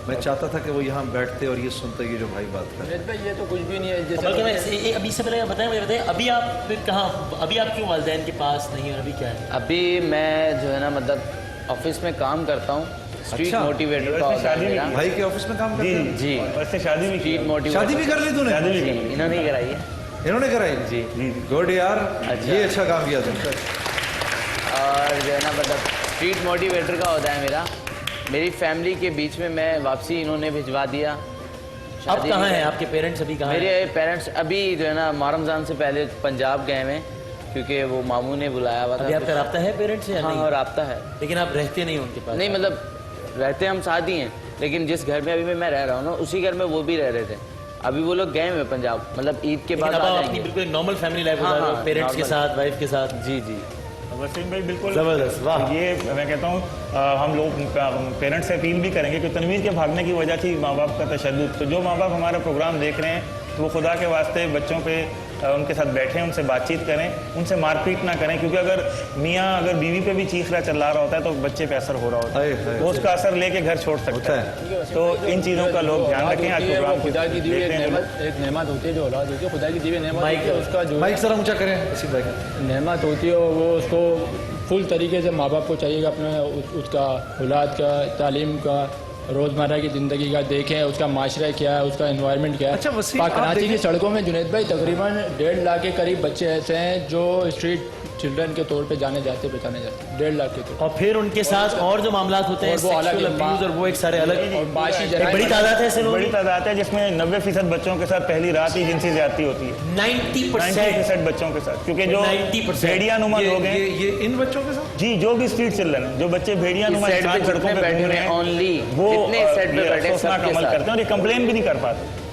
मैं चाहता था कि वो यहाँ बैठते और ये सुनते, ये जो भाई बात कर रहे हैं। ये तो कुछ भी नहीं है। जैसे बल्कि मैं अभी से पहले बताएं, मुझे बताएं अभी आप फिर कहाँ, अभी आप क्यों वालिदैन के पास नहीं है, अभी क्या है? अभी मैं जो है ना मतलब ऑफिस में काम करता हूँ, स्ट्रीट अच्छा। मोटिवेटर का होता है शादी भी मेरा। की? भाई के ऑफिस में काम करते हैं? जी, वैसे शादी भी की स्ट्रीट है। मोटिवेटर। शादी भी कर ली तूने? शादी भी जी, की। इन्होंने ही कराई है। इन्होंने कराई? जी। गुड यार, अच्छा। ये अच्छा काम किया तुमने। और जो है ना मतलब स्ट्रीट मोटिवेटर का होता है मेरा। मेरी फैमिली के बीच में मैं वापसी इन्होंने भिजवा दिया। अब शादी कहाँ भी- हैं आपके पेरेंट्स? अभी कहाँ हैं? मेरे पेरेंट्स अभी जो है ना रमजान से पहले पंजाब गए हुए, क्योंकि वो मामू ने बुलाया हुआ था। अभी आपका राब्ता है पेरेंट्स से या हाँ, नहीं? और राब्ता है। लेकिन आप रहते नहीं उनके पास? नहीं मतलब रहते हम साथ ही हैं, लेकिन जिस घर में अभी मैं रह रहा हूँ ना उसी घर में वो भी रह रहे थे। अभी वो लोग गए हुए पंजाब, मतलब ईद के बाद लेकिन अब आ आप अपनी जाएंगे। बिल्कुल नॉर्मल फैमिली लाइफ हाँ, गुजार रहे हो, हाँ, पेरेंट्स के normal। साथ, वाइफ के साथ। जी जी। वसीम भाई बिल्कुल जबरदस्त, वाह। ये मैं कहता हूँ हम लोग पेरेंट्स से अपील भी करेंगे कि तनवीर के भागने की वजह थी माँ बाप का तशद्दुद। तो जो माँ बाप हमारा प्रोग्राम देख रहे हैं तो वो खुदा के वास्ते बच्चों पे उनके साथ बैठें, उनसे बातचीत करें, उनसे मारपीट ना करें, क्योंकि अगर मियाँ अगर बीवी पे भी चीखना चिल्ला रहा होता है तो बच्चे पे असर हो रहा होता हाय, है, हाय। वो उसका असर लेके घर छोड़ सकता है। तो इन चीज़ों का लोग ध्यान रखें। आज प्रोग्राम खुदा की दी हुई देख रहे हैं जो लोग। एक नेमत होती है, जो औलाद होती है खुदा की दी हुई नेमत माइक होती है, उसका जो माइक जरा ऊंचा करें इसी भाई का। नेमत होती है वो उसको फुल तरीके से माँ बाप को चाहिए कि अपने उसका औलाद का तालीम का रोज़मर्रा की ज़िंदगी का देखें, उसका माशरा क्या है, उसका इन्वायरमेंट क्या है। अच्छा, वसीम, आप कराची की देखें- सड़कों में जुनैद भाई तकरीबन 1.5 लाख के करीब बच्चे ऐसे हैं जो स्ट्रीट चिल्ड्रन के तौर पे जाने जाते, बचाने जाते, 1.5 लाख के तौर और फिर उनके साथ और जो मामला होते हैं, और वो अलग सेक्सुअल है, अब्यूज और वो एक सारे अलग, और बाशी एक जराइम बड़ी तादाद है ऐसे लोग। बड़ी तादाद है जिसमें 90% बच्चों के साथ पहली रात ही जिनसी ज्यादती होती है। 90% 90% बच्चों के साथ, क्योंकि जो 90% भेड़िया नुमा लोग हैं, ये इन बच्चों के साथ जी जो भी स्ट्रीट चिल्ड्रन है, जो बच्चे भेड़िया नुमा इस साइड इंसान पे सड़कों जितने पे बैठे घूम हुए रहे हैं, हैं, only वो जितने इस साइड पे ये बैठे हैं, अफसोसनाक सबके अमल साथ। करते हैं और ये कंप्लेन भी नहीं कर पाते।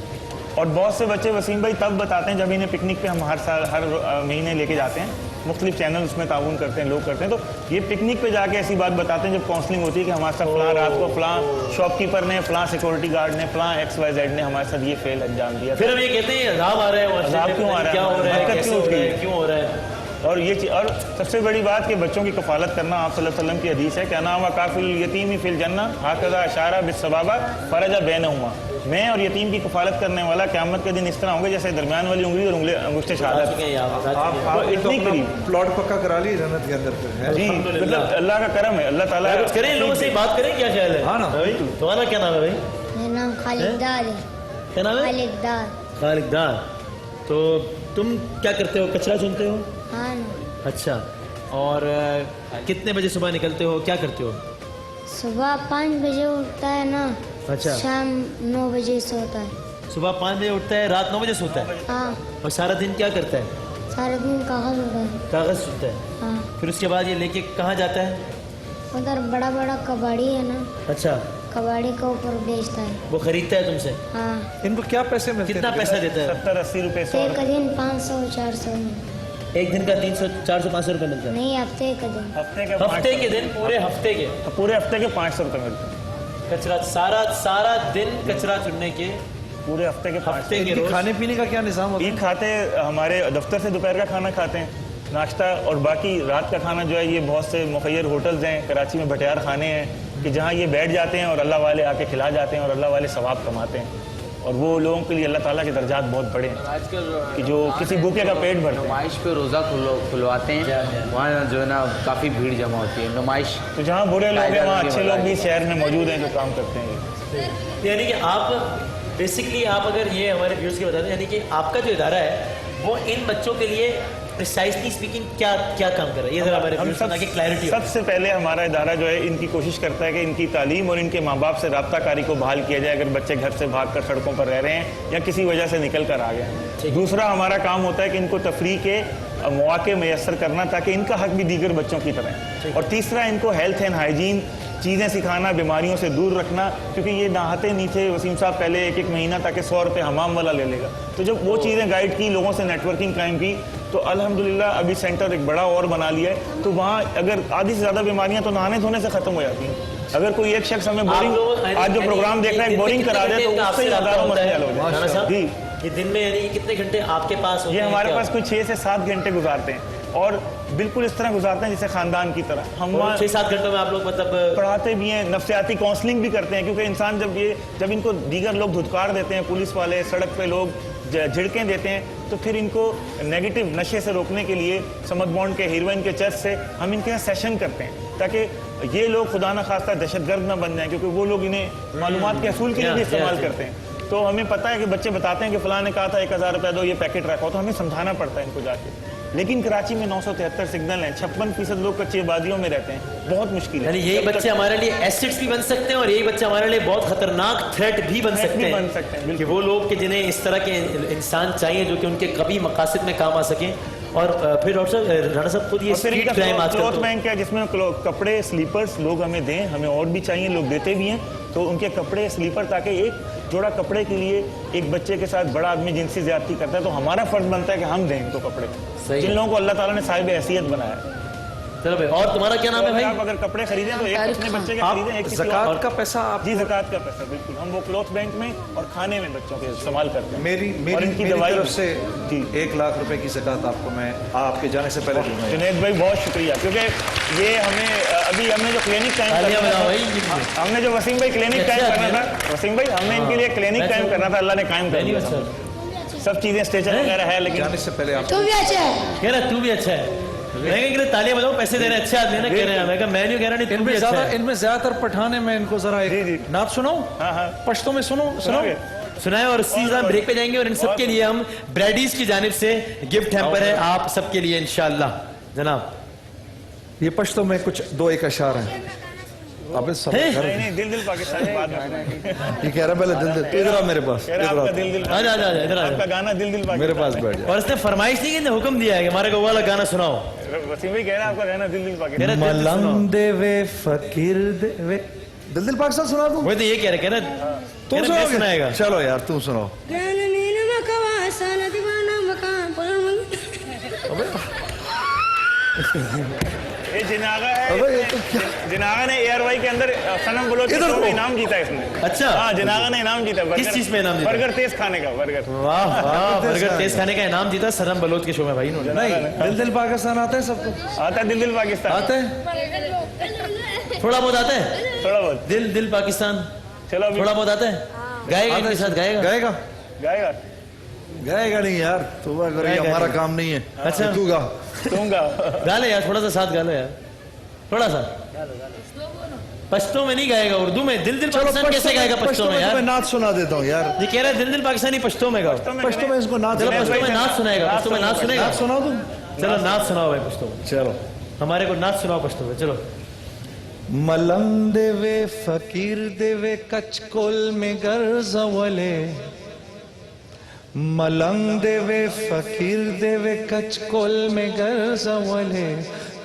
और बहुत से बच्चे वसीम भाई तब बताते हैं जब इन्हें पिकनिक पे हम हर साल हर महीने लेके जाते हैं, मुख्तलिफ चैनल उसमें ताउन करते हैं, लोग करते हैं। तो ये पिकनिक पे जाके ऐसी बात बताते हैं जब काउंसलिंग होती है कि हमारे साथ फलां रात को फलां शॉपकीपर ने, फलां सिक्योरिटी गार्ड ने, फलां XYZ ने हमारे साथ ये फेल अंजाम दिया। फिर हम ये कहते हैं अजाब आ रहा है, वो अजाब क्यों आ रहा है? क्या हो रहा है, बरकत कैसे क्यों हो उठ रहा गई है, है? क्यों हो रहा है? और और सबसे बड़ी बात कि बच्चों की कफालत करना, आप सल्लल्लाहु अलैहि वसल्लम की हदीस है, क्या नाम काफिल यतीमी फिल जन्ना हाकज़ा अशारा बिस्सबाबा फरजा बैनहुमा। मैं और यतीम की कफालत करने वाला क़यामत के दिन इस तरह होंगे जैसे दरमियान वाली उंगली और अंगूठे शहादत। आप इतनी करीब प्लॉट पक्का करा लिए जन्नत के अंदर फिर है? जी, मतलब अल्लाह का करम है, अल्लाह ताला कुछ करें, लोगों से बात करें, क्या ख्याल है? हाँ ना। तुम्हारा क्या नाम है भाई? मेरा नाम खालिद दार है। क्या नाम है? खालिद दार। खालिद दार। तो तुम क्या करते हो? कचरा चुनते हो? हाँ ना। अच्छा, और कितने बजे सुबह निकलते हो, क्या करते हो? सुबह 5 बजे उठता है ना, अच्छा, शाम 9 बजे सोता है। सुबह 5 बजे उठता है, रात 9 बजे सोता है, हाँ, और सारा दिन क्या करता है? सारा दिन कागज होता है। कागज सुनता है। हाँ, फिर उसके बाद ये लेके कहाँ जाता है? उधर बड़ा बड़ा कबाड़ी है ना, अच्छा, कबाड़ी के ऊपर बेचता है। वो खरीदता है तुमसे? हाँ, इनको क्या पैसे मिलते हैं? कितना पैसा देता है? 70-80 रुपए 100 एक दिन 500-400 में। एक दिन का 300 400 500 रुपए मिलता है? नहीं, हफ्ते का दिन। हफ्ते के हफ्ते के दिन, पूरे हफ्ते के? पूरे हफ्ते के 500 रुपए मिलते हैं। कचरा सारा दिन कचरा चुनने के, पूरे हफ्ते के 500। हफ्ते के इनकी रोज? खाने पीने का क्या निजाम होता ये है? खाते हमारे दफ्तर से दोपहर का खाना खाते हैं, नाश्ता, और बाकी रात का खाना जो है ये बहुत से मुखैर होटल्स हैं कराची में, भटियार खाने हैं कि जहाँ ये बैठ जाते हैं और अल्लाह वाले आके खिला जाते हैं और अल्लाह वाले सवाब कमाते हैं, और वो लोगों के लिए अल्लाह ताला के दर्जात बहुत बड़े हैं आजकल कि जो किसी भूखे का पेट भरते हैं। नुमाइश पे रोज़ा खुलवाते हैं, वहाँ जो है ना काफ़ी भीड़ जमा होती है। नुमाइश तो जहाँ बुरे लोग हैं वहाँ अच्छे लोग भी शहर में मौजूद हैं जो काम करते हैं। यानी कि आप बेसिकली, आप अगर ये हमारे व्यूअर्स के बता दें, यानी कि आपका जो इदारा है वो इन बच्चों के लिए प्रिसाइजली स्पीकिंग क्या काम कर रहा है, ये जरा हमारे व्यूअर्स को ताकि क्लैरिटी हो। सबसे पहले हमारा इदारा जो है इनकी कोशिश करता है कि इनकी तालीम और इनके माँ बाप से राब्ताकारी को बहाल किया जाए अगर बच्चे घर से भागकर सड़कों पर रह रहे हैं या किसी वजह से निकल कर आ गए। दूसरा हमारा काम होता है कि इनको तफरीह के मौके मैसर करना ताकि इनका हक भी दीगर बच्चों की तरह है। और तीसरा इनको हेल्थ एंड हाइजीन चीज़ें सिखाना, बीमारियों से दूर रखना, क्योंकि ये नहाते नहीं थे वसीम साहब पहले, एक महीना ताकि 100 रुपये हमाम वाला ले लेगा। तो जब वो चीज़ें गाइड की, लोगों से नेटवर्किंग कायम की, तो अल्हम्दुलिल्लाह अभी सेंटर एक बड़ा और बना लिया है। तो वहाँ अगर आधी से ज़्यादा बीमारियाँ तो नहाने धोने से ख़त्म हो जाती हैं। अगर कोई एक शख्स हमें बोरिंग, आज जो प्रोग्राम देख रहा है बोरिंग करा दे तो उससे ज़्यादा मसले हल हो जाए। जी, ये दिन में यानी कितने घंटे आपके पास होते ये हैं? हमारे क्या? पास कोई 6 से 7 घंटे गुजारते हैं, और बिल्कुल इस तरह गुजारते हैं जैसे खानदान की तरह। हम वहाँ 6-7 घंटों में आप लोग मतलब पढ़ाते भी हैं, नफ्सियाती काउंसलिंग भी करते हैं, क्योंकि इंसान जब इनको दीगर लोग धुतकार देते हैं, पुलिस वाले, सड़क पे लोग झिड़कें देते हैं, तो फिर इनको नेगेटिव नशे से रोकने के लिए समद बॉन्ड के, हीरोइन के चर्च से हम इनके यहाँ सेशन करते हैं ताकि ये लोग खुदा न खास्ता दहशतगर्द न बन जाएं, क्योंकि वो लोग इन्हें मालूमात के असूल के लिए भी इस्तेमाल करते हैं। तो हमें पता है कि बच्चे बताते हैं कि फलां ने कहा था 1000 रुपये दो, ये पैकेट रखा हो, तो हमें समझाना पड़ता है इनको जाके। लेकिन कराची में 973 सिग्नल हैं, 56% लोग कच्ची आबादियों में रहते हैं, बहुत मुश्किल है। यानी यही बच्चे हमारे लिए एसिड्स भी बन सकते हैं और यही बच्चे हमारे लिए बहुत खतरनाक थ्रेट भी बन सकते हैं, कि वो लोग कि जिन्हें इस तरह के इंसान चाहिए जो कि उनके कभी मकासद में काम आ सकें। और फिर डॉक्टर साहब, राणा साहब खुद ये स्ट्रीट क्राइम आजकल क्लॉथ बैंक है जिसमें कपड़े, स्लीपर्स लोग हमें दें, हमें और भी चाहिए, लोग देते भी हैं, तो उनके कपड़े, स्लीपर, ताकि एक जोड़ा कपड़े के लिए एक बच्चे के साथ बड़ा आदमी जिनसी ज्यादती करता है तो हमारा फर्ज बनता है कि हम दें इनको कपड़े, जिन लोगों को अल्लाह ताला ने साहिब हैसियत बनाया है। चलो भाई, और तुम्हारा क्या नाम है भाई? आप अगर कपड़े खरीदें तो एक अपने बच्चे के खरीदें, एक किसी और। ज़कात का पैसा आप? जी, ज़कात का पैसा बिल्कुल हम वो क्लॉथ बैंक में और खाने में बच्चों के इस्तेमाल करते हैं। मेरी तरफ से जी 1 लाख रुपए की ज़कात आपको मैं आपके जाने से पहले दूंगा। जुनैद भाई बहुत शुक्रिया, क्योंकि ये हमें अभी हमने जो क्लिनिक टाइम हमने जो वसीम भाई क्लिनिक टाइम करना था, वसीम भाई हमने इनके लिए क्लिनिक टाइम करना था, अल्लाह ने कायम कर दिया। सब चीजें स्ट्रेचर वगैरह है, लेकिन जाने से पहले आप तू भी अच्छा है। कह रहा तू भी अच्छा है, मैं कह रहा तालियां बजाओ, पैसे दे रहे हैं, अच्छे आदमी ना कह रहे हैं, मैं कहा मैं नहीं कह रहा, नहीं तू भी अच्छा है। इनमें ज्यादातर पठाने में इनको जरा एक नात सुनाओ, पश्तो में सुनाओ सुनाए। और सीधा ब्रेक पे जाएंगे और इन सबके लिए हम ब्रैडीज की जानिब से गिफ्ट हैम्पर है आप सबके लिए इंशाल्लाह। जनाब, ये पश्तो में कुछ 2-1 अशार हैं। अबे सब नहीं, दिल दिल पाकिस्तान बाद में ये कह रहा पहले दिल इधर आ मेरे पास, आपका दिल दिल आ जा इधर आ, आपका गाना दिल दिल मेरे पास बैठ जा। और इसने फरमाइश नहीं की, हुक्म दिया है कि हमारे को वाला गाना सुनाओ। वसीम भाई कह रहा है आपका गाना दिल दिल पाकिस्तान। मलंग देवे फकीर देवे, दिल पाकिस्तान सुना दूं? वो तो ये कह रहा तुम सुनाएगा? चलो यार तुम सुनाओ। ये जिनागा अबे ये है, तो क्या जिनागा ने एयरवाई के अंदर सनम बलोच के इधर शो में को। इनाम जीता इसने। अच्छा। हाँ, जिनागा ने इनाम जीता। किस चीज में इनाम जीता? बर्गर तेज खाने का, बर्गर। वाह वाह, बर्गर टेस्ट खाने का इनाम जीता सनम बलोच के शो में भाई इन्होंने। नहीं, दिल दिल पाकिस्तान आता है सबको? आता है दिल दिल पाकिस्तान। आता है? थोड़ा बहुत आता है? थोड़ा बहुत। दिल दिल पाकिस्तान चलो अभी थोड़ा बहुत आता है? गाएगा इनके साथ, गाएगा? गाएगा? गाएगा। गाएगा नहीं यार, तौबा करो, ये गाएगा हमारा नहीं। काम नहीं है। अच्छा। तू गा। दूंगा। गा ले यार, थोड़ा सा साथ गा लो यार, थोड़ा सा। पश्तो में नहीं गाएगा, उर्दू में। दिल दिल पाकिस्तान कैसे गाएगा पश्तो में मैं यार? नाच सुना देता हूँ यार। ये कह रहा है दिल दिल पाकिस्तानी पश्तो में गाओ। पश्तो में इसको नाच चलो सुना पश्तो में नाच सुनाएगा, पश्तो में नाच सुनेगा। नाच सुनाओ तुम। चलो नाच सुनाओ भाई पश्तो में, चलो। हमारे को नाच सुनाओ पश्तो में, चलो। मलंग देवे फकीर देवे कचकोल में गर्जवले, मलंग देवे फकीर देवे कचकोल में गर्जवले,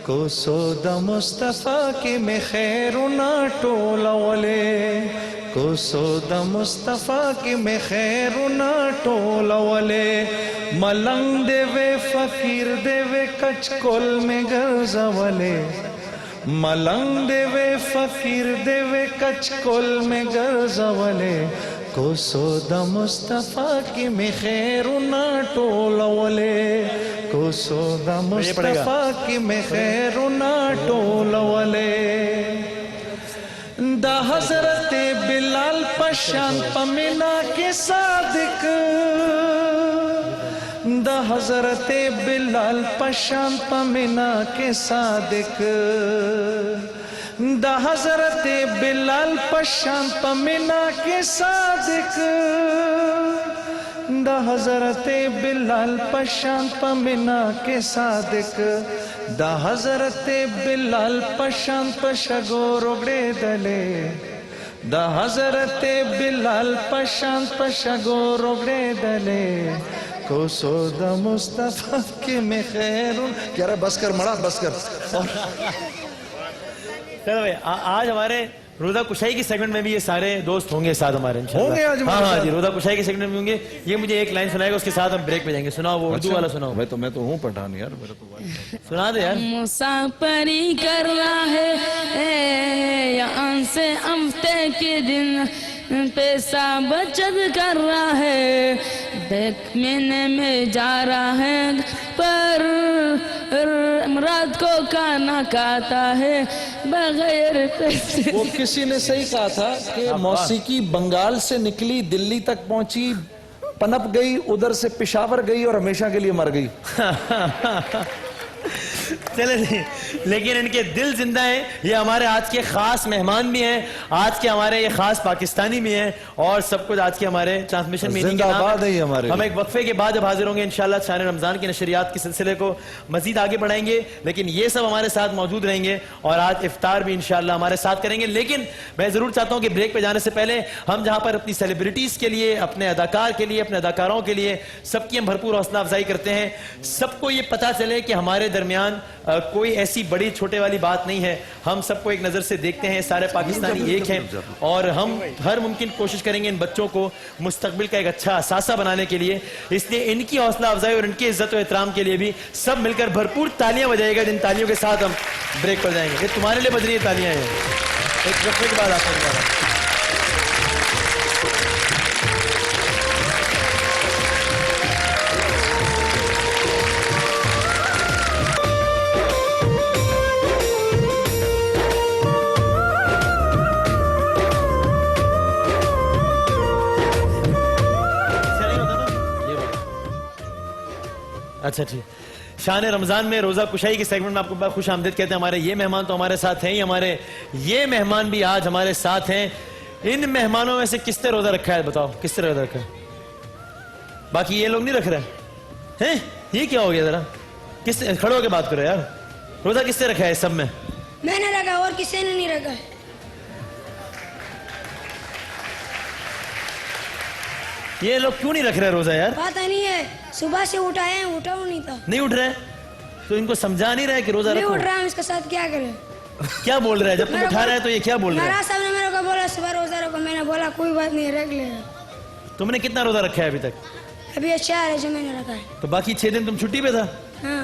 कोसोद मुस्तफा के में खैरुना टोलवले, कोसोद मुस्तफा के में खैरुना टोलवले, मलंग देवे फकीर देवे कचकोल में गर्जवले, मलंग देवे फकीर देवे कचकोल में गर्जवले, कोसोद मुस्तफा की में खैरुना टोलवले, कोसोद मुस्तफा की में खैरुना टोलवले, दा हजरत बिलाल पशान पमिना के सादिक, दा हजरत बिलाल पशान पमिना के सादिक, दा हजरत बिलाल पशान पमिना के सादिक, दा हजरत बिलाल पशान पमिना के सादिक, दा हजरत बिलाल पशान पशगो रोगड़े दले, दा हजरत बिलाल पशान पशगो रोगड़े दले, कोसोद मुस्तफा के में खैरुन। कह रहा बस कर मड़ा, बस कर। चलो भाई, आज हमारे रोजा कुशाई की सेगमेंट में भी ये सारे दोस्त होंगे साथ हमारे इंशाल्लाह। होंगे आज हमारे हाँ साथ। जी, रोजा कुशाई की सेगमेंट में होंगे। ये मुझे एक लाइन सुनाएगा, उसके साथ हम ब्रेक पे जाएंगे। सुनाओ वो उर्दू वाला सुनाओ। मैं तो हूँ पठान यार, मेरा तो सुना दे यार। मुसाफरी कर रहा है यहाँ से हफ्ते के दिन, पैसा बचत कर रहा है, बैंक महीने में जा रहा है, पर रात को खाना खाता है बगैर पैसे। वो किसी ने सही कहा था कि मौसीकी बंगाल से निकली, दिल्ली तक पहुंची, पनप गई, उधर से पेशावर गई और हमेशा के लिए मर गई। चले नहीं, लेकिन इनके दिल जिंदा हैं। ये हमारे आज के खास मेहमान भी हैं, आज के हमारे ये खास पाकिस्तानी भी हैं, और सब कुछ आज के हमारे ट्रांसमिशन में इन्हीं के नाम जिंदाबाद है ये हमारे हम लिए। एक वक्फे के बाद जब हाजिर होंगे इंशाल्लाह शान रमजान के नशरियात के सिलसिले को मजीद आगे बढ़ाएंगे, लेकिन ये सब हमारे साथ मौजूद रहेंगे और आज इफ्तार भी इंशाल्लाह हमारे साथ करेंगे। लेकिन मैं जरूर चाहता हूं कि ब्रेक पे जाने से पहले हम जहां पर अपनी सेलिब्रिटीज के लिए, अपने अदाकार के लिए, अपने अदाकारों के लिए सबकी हम भरपूर हौसला अफजाई करते हैं, सबको ये पता चले कि हमारे दरमियान कोई ऐसी बड़ी छोटे वाली बात नहीं है। हम सबको एक नजर से देखते हैं, सारे पाकिस्तानी एक हैं, और हम हर मुमकिन कोशिश करेंगे इन बच्चों को मुस्तकबिल का एक अच्छा असासा बनाने के लिए। इसलिए इनकी हौसला अफजाई और इनकी इज्जत और एहतराम के लिए भी सब मिलकर भरपूर तालियां बजाएगा, जिन तालियों के साथ हम ब्रेक पर जाएंगे। ये तुम्हारे लिए बज रही है तालियां हैं, एक वक्फे के बाद आपको दोबारा। अच्छा ठीक, शान रमजान में रोजा कुशाई के सेगमेंट में आपको खुश आमदीद कहते हैं। हमारे ये मेहमान तो हमारे साथ हैं ही, हमारे ये मेहमान भी आज हमारे साथ हैं। इन मेहमानों में से किसने रोजा रखा है, बताओ किसने रोजा रखा है? बाकी ये लोग नहीं रख रहे हैं? ये क्या हो गया? जरा किस खड़े होकर बात करो यार। रोजा किसने रखा है सब में? मैंने रखा और किसी ने नहीं रखा है। ये लोग क्यों नहीं रख रहे रोजा यार? पता नहीं है, सुबह से उठाए हैं, उठा नहीं था। नहीं उठ रहे तो इनको समझा नहीं रहे कि रोजा नहीं रखो? उठ रहा हूँ, इसके साथ क्या करें? क्या बोल रहे हैं? जब तुम उठा रहे हैं तो ये क्या बोल रहे हैं? महाराज साहब ने मेरे को बोला सुबह रोजा रखो, मैंने बोला कोई बात नहीं, रख ले। तुमने कितना रोजा रखा है अभी तक? अभी 4 है जो मैंने रखा है। तो बाकी 6 दिन तुम छुट्टी पे था? हाँ।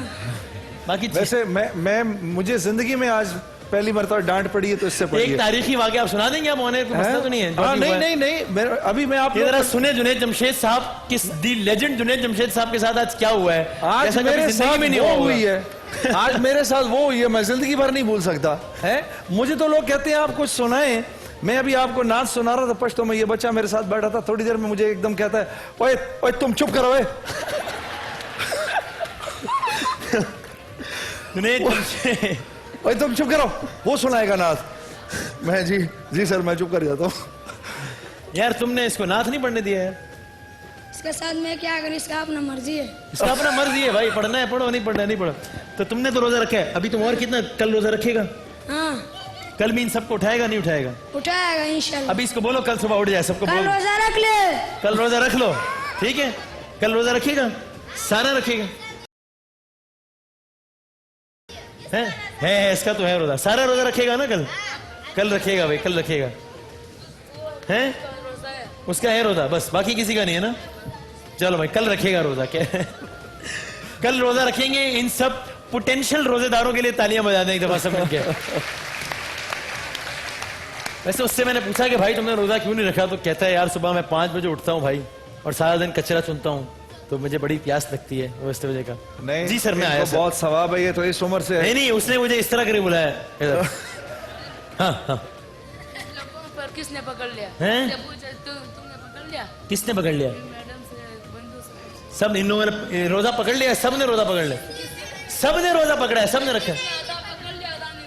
बाकी वैसे मैं मुझे जिंदगी में आज पहली मरतबा डांट पड़ी है तो इससे पड़ी एक है। तारीखी वाकया आप सुना देंगे? आप होने को मसला तो नहीं है? हाँ, नहीं अभी मैं आप ये जरा सुने जुनैद जमशेद साहब किस दी लेजेंड जुनैद जमशेद साहब के साथ आज क्या हुआ है। आज ऐसा कभी मेरे जिंदगी साथ में नहीं वो हुआ हुई है। आज मेरे साथ वो हुई है, मैं जिंदगी भर नहीं भूल सकता है। मुझे तो लोग कहते हैं आप कुछ सुनाएं। मैं अभी आपको नाच सुना रहा था पश्तो में, ये बच्चा मेरे साथ बैठा था, थोड़ी देर में मुझे एकदम कहता है ओए ओए तुम चुप करो ओए। जुनैद जमशेद ओए तुम चुप करो, वो सुनाएगा नाच। मैं जी सर मैं चुप कर जाता हूँ। यार तुमने इसको नाथ नहीं पढ़ने दिया है। इसके साथ मैं क्या करूँ, इसका अपना मर्जी है। इसका अपना मर्जी है भाई, पढ़ना है पढ़ो, नहीं पढ़ना नहीं पढ़ो। तो तुमने तो रोजा रखा है, अभी तुम और कितना कल रोजा रखेगा? हाँ कल भी इन सबको उठाएगा नहीं उठाएगा? उठाएगा इंशाल्लाह। अभी इसको बोलो कल सुबह उठ जाए, सबको कल बोलो रोजा रख ले। कल रोजा रख लो, ठीक है? कल रोजा रखेगा, सारा रखेगा? है इसका तो है रोजा, सारा रोजा रखेगा ना? कल रखेगा भाई, कल रखेगा। है उसका है रोजा, बस बाकी किसी का नहीं है ना? चलो भाई कल रखेगा रोजा। क्या कल रोजा रखेंगे। इन सब पोटेंशियल रोजेदारों के लिए तालियां बजा दें एक दफा सब मिलके। वैसे उससे मैंने पूछा कि भाई तुमने रोजा क्यों नहीं रखा, तो कहता है यार सुबह मैं 5 बजे उठता हूँ भाई और सारा दिन कचरा चुनता हूँ, तो मुझे बड़ी प्यास लगती है वो इस वजह का। नहीं जी सर मैं आया सर। बहुत सवाब है ये तो इस उम्र से। नहीं उसने मुझे इस तरह करे बुलाया इधर। हाँ पर किसने पकड़ लिया? हैं? तुमने पकड़ लिया? किसने पकड़ लिया? मैडम से बंधु से। सब इन लोगों ने रोजा पकड़ लिया, सब ने रोजा पकड़ लिया, सब ने रोजा पकड़ा है, सब ने रखा है।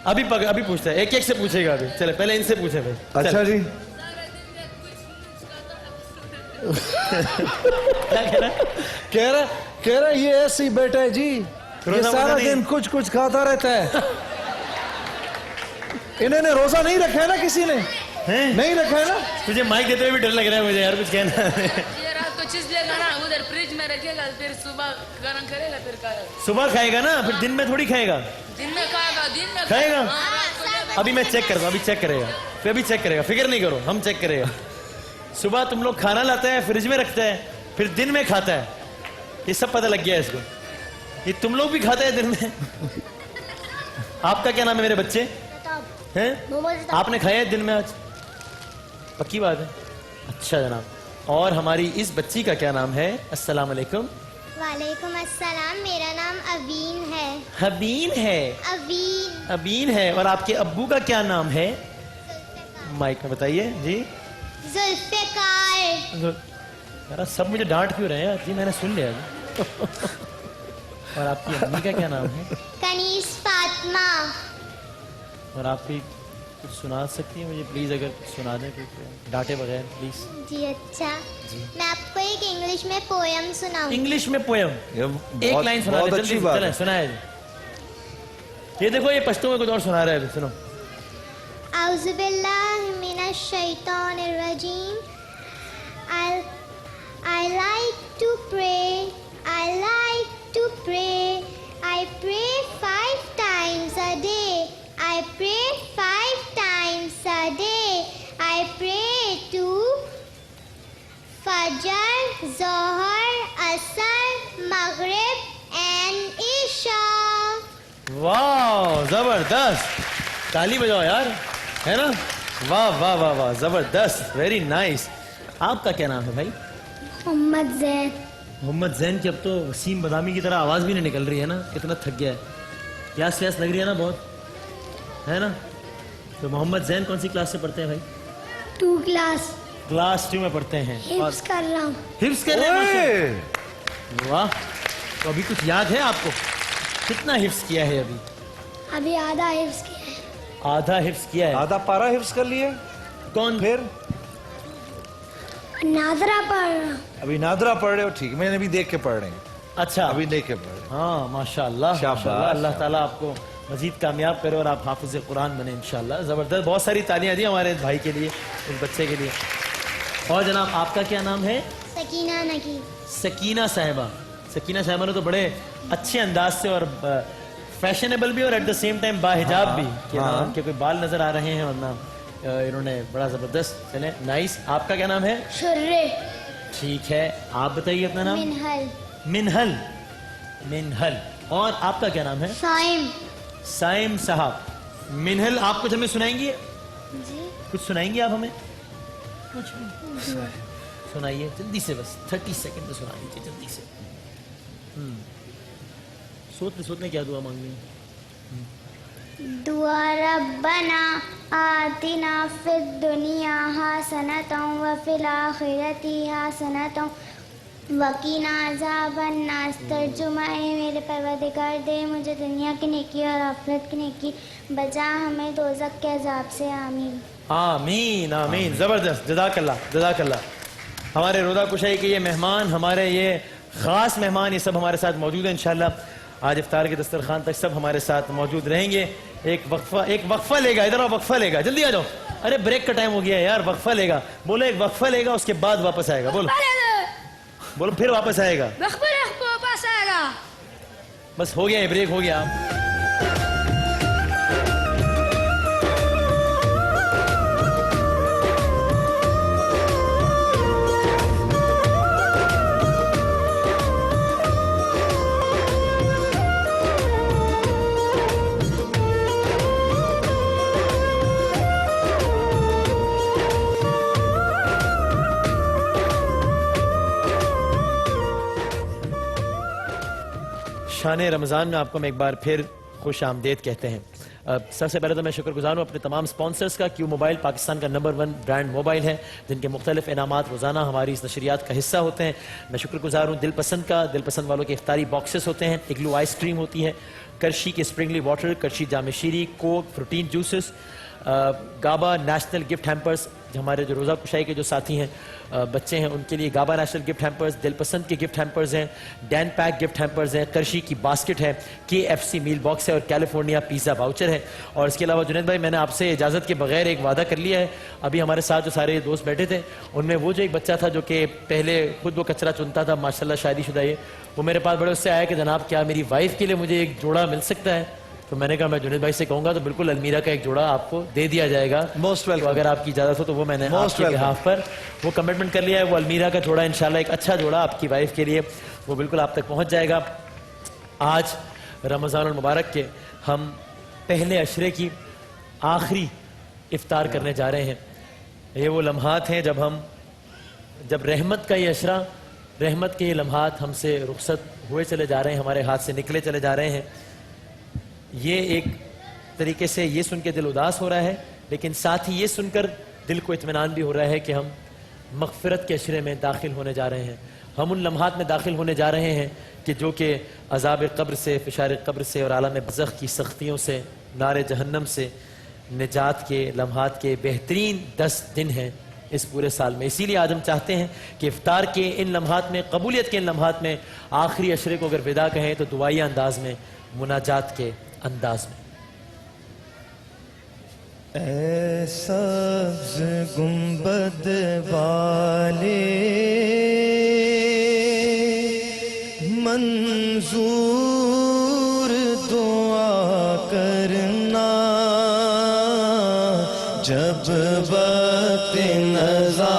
अभी पूछता है, एक एक से पूछेगा अभी। चले पहले इनसे पूछे भाई। अच्छा जी क्या कह रहा ये ऐसे ही बैठा है जी, ये रोजा सारा नहीं। दिन कुछ खाता रहता है। इन्होंने रोजा नहीं रखा है ना किसी ने? नहीं रखा है ना? तुझे माइक देते हुए भी डर लग रहा है मुझे यार, कुछ कहना है। ये रात को चीज लेगा ना, उधर फ्रिज में रखेगा, फिर सुबह गर्म करेगा, फिर खाएगा। सुबह खाएगा ना, फिर दिन में थोड़ी खाएगा। दिन में खाएगा, दिन में खाएगा? हाँ, रात को लेगा। अभी मैं चेक करता हूँ, अभी चेक करेगा, फिर अभी चेक करेगा, फिक्र नहीं करो, हम चेक करेगा। सुबह तुम लोग खाना लाते हैं, फ्रिज में रखते हैं, फिर दिन में खाता है, ये सब पता लग गया है इसको। ये तुम लोग भी खाते हैं दिन में? आपका क्या नाम है मेरे बच्चे? हैं? आपने खाया है दिन में आज? पक्की बात है? अच्छा जनाब। और हमारी इस बच्ची का क्या नाम है? अस्सलाम वालेकुम। वालेकुम अस्सलाम, मेरा नाम अवीन है। हबीन है? अवीन। अबीन है। और आपके अब्बू का क्या नाम है? माइक में बताइए जी। जुल्फ़िकार। यार सब मुझे डांट क्यों रहे हैं जी, मैंने सुन लिया जी। और आपकी अम्मी का क्या नाम है? कनीस फातिमा। और आप भी कुछ सुना सकती हैं मुझे प्लीज, अगर कुछ सुना दें कुछ डांटे बगैर प्लीज। जी अच्छा मैं आपको एक इंग्लिश में पोयम सुनाऊंगी। इंग्लिश में पोयम? एक लाइन सुना दे जल्दी, चलें सुनाए जी। ये देखो ये पश्तो में कुछ और सुना रहा है, सुनो। औज़ु बिल्लाहि मिनश शैतानिर रजीम। I like to pray. I like to pray. I pray 5 times a day. I pray 5 times a day. I pray to Fajr, Zohar, Asr, Maghrib and Isha. वाह जबरदस्त, ताली बजाओ यार, है ना? वाह वाह वाह वाह, जबरदस्त, वेरी नाइस। आपका क्या नाम है भाई? मोहम्मद जैन। मोहम्मद जैन की अब तो वसीम बदामी की तरह आवाज भी नहीं निकल रही है ना, कितना थक गया है। प्यास व्यास लग रही है ना बहुत, है ना? तो मोहम्मद जैन कौन सी क्लास से पढ़ते हैं भाई? 2 क्लास। क्लास 2 में पढ़ते हैं। हिफ्स कर रहा हूँ। हिफ्स कर रहे हैं? वाह। तो अभी कुछ याद है आपको? कितना हिफ्स किया है अभी? अभी आधा हिफ्स किया है। आधा हिफ्स किया है? आधा पारा हिफ्स कर लिए? कौन? फिर नादरा पढ़ रहा हूँ। अभी नादरा पढ़ रहे हो? ठीक, मैंने भी देख के पढ़ रहे हैं। अच्छा अभी देख के पढ़ रहे हैं। हाँ माशाअल्लाह शाबाश, माशाअल्लाह, अल्लाह ताला आपको मजीद कामयाब करे और आप हाफिज कुरान बने इंशाअल्लाह। ज़बरदस्त, बहुत सारी तालियां दी हमारे भाई के लिए, उस बच्चे के लिए। और जनाब आपका क्या नाम है? सकीना नकी। सकीना साहिबा। सकीना साहिबा ने तो बड़े अच्छे अंदाज से और फैशनेबल भी और एट द सेम टाइम बाहिजाब भी, कि ना उनके कोई बाल नजर आ रहे हैं और ना इन्होंने बड़ा जबरदस्त, चले नाइस। आपका क्या नाम है? शुर्रे। ठीक है, आप बताइए अपना नाम। मिनहल। मिनहल। मिनहल, और आपका क्या नाम है? साइम। साइम साहब। मिनहल, आप कुछ हमें सुनाएंगे? जी। कुछ सुनाएंगे आप हमें? कुछ सुनाइए जल्दी से, बस 30 सेकंड में सुना लीजिए जल्दी से। सोचने सोचने क्या दुआ मांगनी है? दुआ रब्बना आतिना फिद दुनिया हसनतन व फिल आखिरति हसनतन वकीना अज़ाबन नार। तर्जुमा, ए मेरे परवरदिगार दे मुझे दुनिया की नेकी और आखिरत की नेकी, बचा हमें दोज़ख के अज़ाब से। आमीन आमीन आमीन। जबरदस्त, जज़ाकल्लाह जज़ाकल्लाह। हमारे रोज़ा कुशाई के ये मेहमान, हमारे ये खास मेहमान, ये सब हमारे साथ मौजूद हैं। इंशाल्लाह आज इफ्तार के दस्तरखान तक सब हमारे साथ मौजूद रहेंगे। एक वक्फा लेगा, इधर आओ, वक्फा लेगा, जल्दी आ जाओ। अरे ब्रेक का टाइम हो गया है यार, वक्फा लेगा। बोलो एक वक्फा लेगा, उसके बाद वापस आएगा। बोलो बोलो, फिर वापस आएगा। वापस आएगा। बस हो गया, ब्रेक हो गया। शान रमज़ान में आपको हम एक बार फिर खुश आमदेद कहते हैं। सबसे पहले तो मैं शुक्रगुजार हूँ अपने तमाम स्पॉन्सर्स का। क्यू मोबाइल पाकिस्तान का नंबर 1 ब्रांड मोबाइल है, जिनके मुख्तलिफ इनामात रोज़ाना हमारी इस नशरियात का हिस्सा होते हैं। मैं शुक्रगुजार हूँ दिल पसंद का। दिल पसंद वालों के इफ्तारी बॉक्सेस होते हैं, इग्लू आइसक्रीम होती है, करशी के स्प्रिंगली वाटर, करशी जाम शीरी, कोक, प्रोटीन जूसेस, गाबा नेशनल गिफ्ट हैम्पर्स। हमारे जो रोज़ा कुशाई के जो साथी हैं, बच्चे हैं, उनके लिए गाबा नेशनल गिफ्ट हैम्पर्स, दिल पसंद के गिफ्ट हैम्पर्स हैं, डैन पैक गिफ्ट हैम्पर्स हैं, करशी की बास्केट है, KFC मील बॉक्स है और कैलिफोर्निया पिज़्ज़ा वाउचर है। और इसके अलावा जुनैद भाई, मैंने आपसे इजाज़त के बगैर एक वादा कर लिया है। अभी हमारे साथ जो सारे दोस्त बैठे थे, उनमें वो जो एक बच्चा था जो कि पहले खुद वो कचरा चुनता था, माशाल्लाह शादीशुदा, ये वो मेरे पास बड़े उससे आया कि जनाब क्या मेरी वाइफ के लिए मुझे एक जोड़ा मिल सकता है? तो मैंने कहा मैं जुनैद भाई से कहूंगा तो बिल्कुल अलमीरा का एक जोड़ा आपको दे दिया जाएगा। Most welcome. तो अगर आपकी इजाजत हो तो वो मैंने आपके बिहाफ पर वो कमिटमेंट कर लिया है। वो अलमीरा का जोड़ा इंशाल्लाह एक अच्छा जोड़ा आपकी वाइफ के लिए वो बिल्कुल आप तक पहुंच जाएगा। आज रमज़ानुल मुबारक के हम पहले अशरे की आखिरी इफ्तार करने जा रहे हैं। ये वो लम्हात हैं जब रहमत का ये अशरा, रहमत के ये लम्हात हमसे रुखसत हुए चले जा रहे हैं, हमारे हाथ से निकले चले जा रहे हैं। ये एक तरीके से ये सुन के दिल उदास हो रहा है, लेकिन साथ ही ये सुनकर दिल को इत्मीनान भी हो रहा है कि हम मग़फ़िरत के अशरे में दाखिल होने जा रहे हैं। हम उन लम्हात में दाखिल होने जा रहे हैं कि जो कि अज़ाब क़ब्र से, फ़िशार क़ब्र से और आलम बज़ख़ की सख्तियों से, नारे जहन्नम से निजात के लम्हात के बेहतरीन 10 दिन हैं इस पूरे साल में। इसीलिए आज हम चाहते हैं कि इफ्तार के इन लम्हात में, कबूलियत के इन लम्हात में, आखिरी अशरे को अगर विदा कहें तो दुआई अंदाज में, मुनाजात के अंदाज में। ऐ सब्ज़ गुंबद वाले मंजूर दुआ करना, जब वक्त नज़ा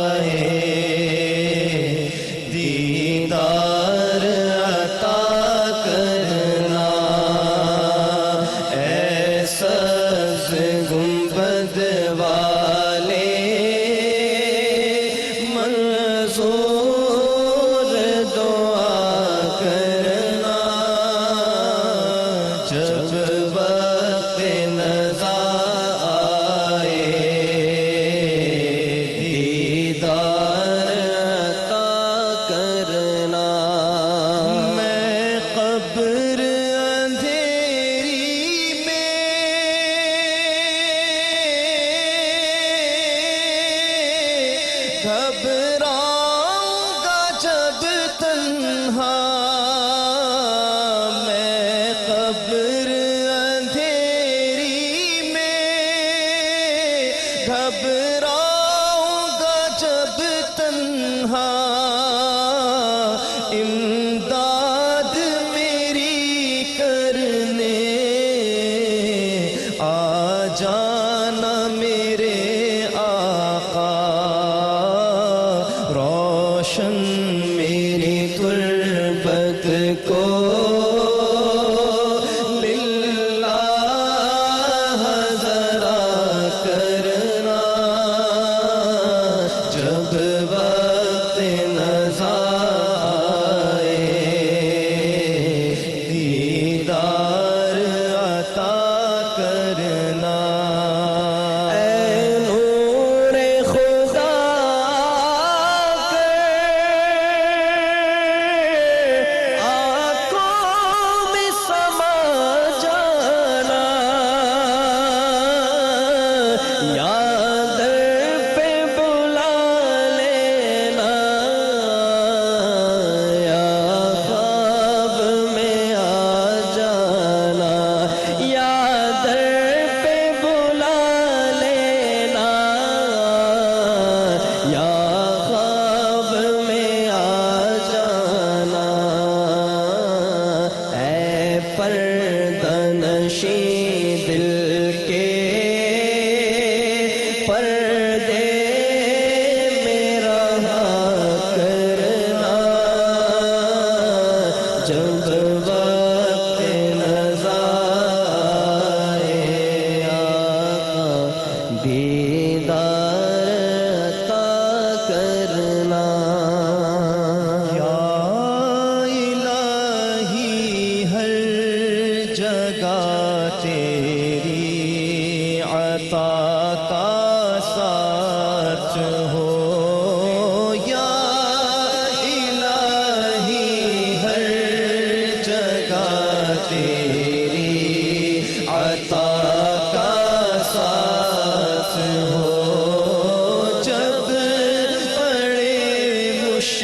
आए दीदार अता करना। ऐ सब्ज़ गुंबद वाले मंजूर दुआ करना, जब वक्त नज़ा घबराऊंगा जब तन्हा, मैं कब्र अंधेरी में घबराऊंगा जब तन्हा। इमदाद मेरी करने आ जाना मेरे आका, रोशन मेरी तुर्बत को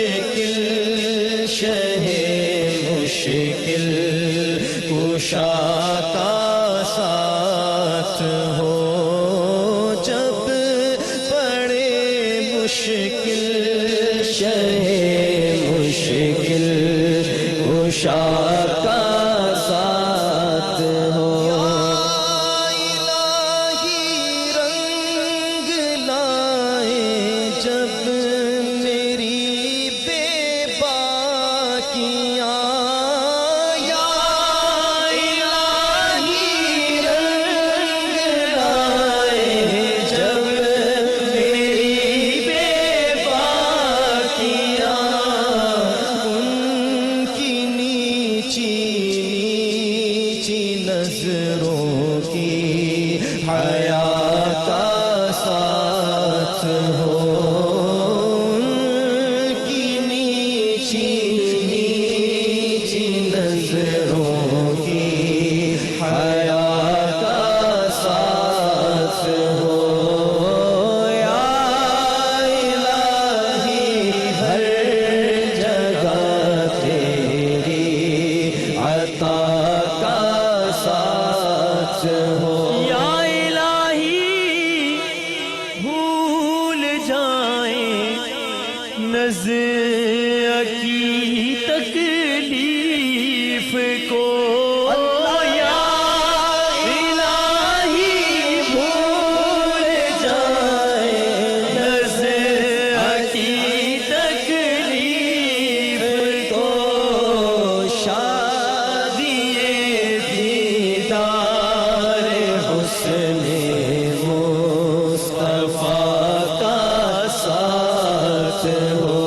मुश्किल शहे मुश्किल कुशा का साथ हो जब बड़े मुश्किल शहे मुश्किल कुशा का साथ हो इलाही रंग लाए जब मेरी बेबाकियां या इलाही रंग लाए जब मेरी बेबाकियां उनकी नीची नीची नजरों की हया का साथ हो उनकी नीची नीची नजरों की हया का साथ हो या इलाही हर जगह तेरी अता का साथ हो या इलाही भूल जाए नज़र की तकलीफ को या इलाही भूल जाए नज़र की तकलीफ को शादिए दीदार हुस्ने मुस्तफा का साथ हो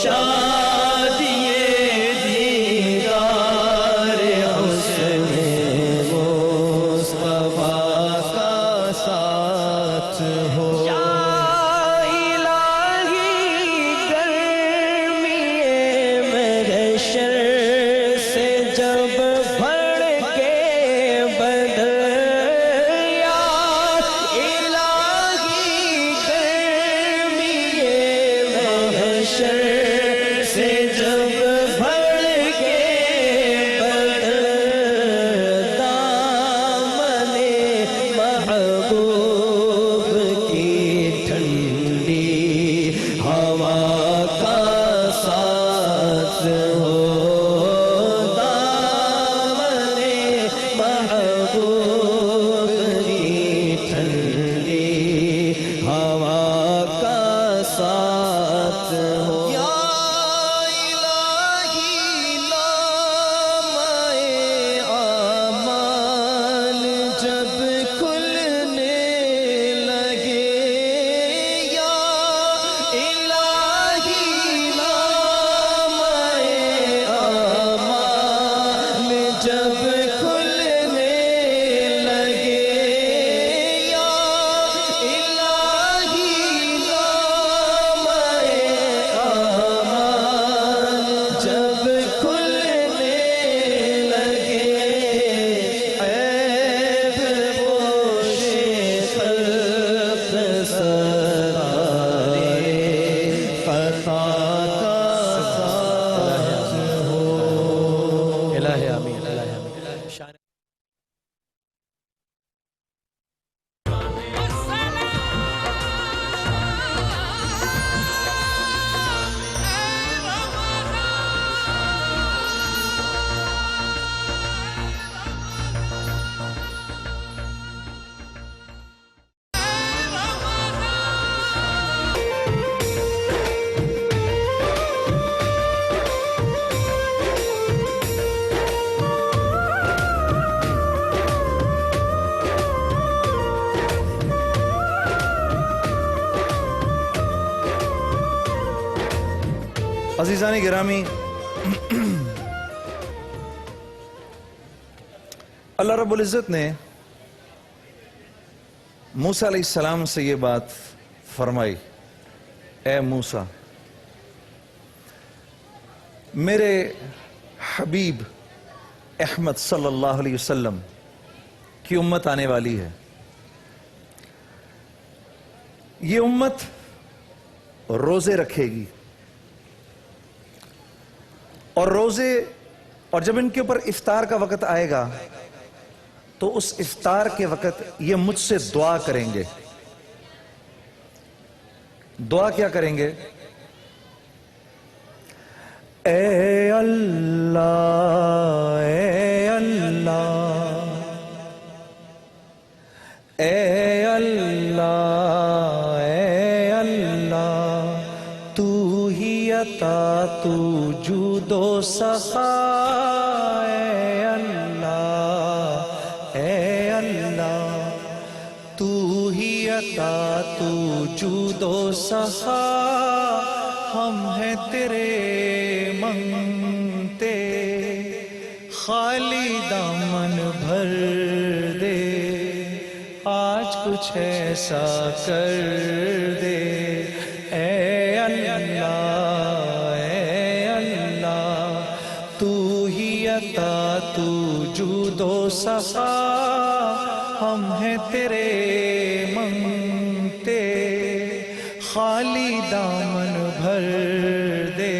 शादिए दीदार हुस्ने मुस्तफा का साथ हो या इलाही गर्मिए महशर से जब भड़के बदर या इलाही गर्मिए महशर से जब भड़के बदर दामने महबूब की ठंडी हवा का साथ हो दामने महबूब की ठंडी हवा का साथ हो या इलाही लामाए आमाल जब खुलने लगे या इलाही लामाए आमाल जब खुलने लगे या इलाही लामाए आमाल जब खुलने लगे ऐब पोशे खल्क़ सरारे क़ता का साथ हो इलाही आमीन इलाही आमीन शान अजीज़ानी गिरामी, अल्लाह रब्बुल इज़्ज़त ने मूसा अलैहिस्सलाम से ये बात फरमाई, ए मूसा, मेरे हबीब अहमद सल्लल्लाहु अलैहि वसल्लम की उम्मत आने वाली है। ये उम्मत रोजे रखेगी, और रोजे, और जब इनके ऊपर इफ्तार का वक्त आएगा तो उस इफ्तार के वक्त ये मुझसे दुआ करेंगे। दुआ क्या करेंगे? ए अल्लाह, ए अल्लाह, ए अल्लाह, ए अल्लाह, तू ही अता तू जूदो सखा, ए अल्लाह, ए अल्लाह, तू ही अता तू जूदो सखा, हम हैं तेरे मंगते, खाली दामन भर दे, आज कुछ ऐसा कर दे। ए अल्लाह, ए अल्लाह, तू ही अता तू जूदो सखा, हम हैं तेरे मंगते, खाली दामन भर दे,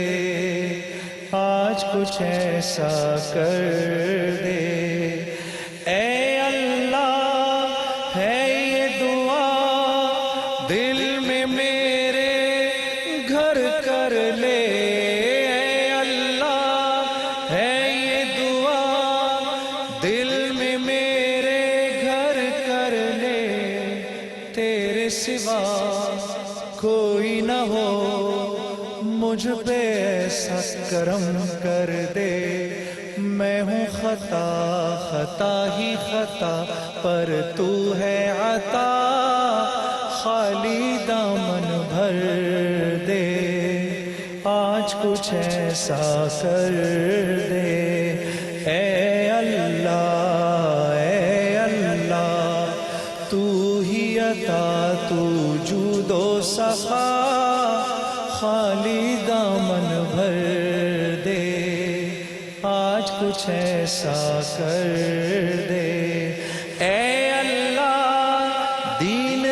आज कुछ ऐसा कर दे। ए अल्लाह, है ये दुआ दिल में मेरे घर कर ले, ए अल्लाह, है ये दुआ दिल में मेरे घर कर ले, तेरे सिवा कोई न हो, मुझ पे ऐसा करम कर दे। मैं हूँ खता, खता ही खता, पर तू है अता, खाली दामन भर दे, आज कुछ ऐसा कर दे। ए अल्लाह, ए अल्लाह, तू ही अता तू जूदो सखा, खाली दामन भर दे, आज कुछ ऐसा कर दे। ए अल्लाह, दीन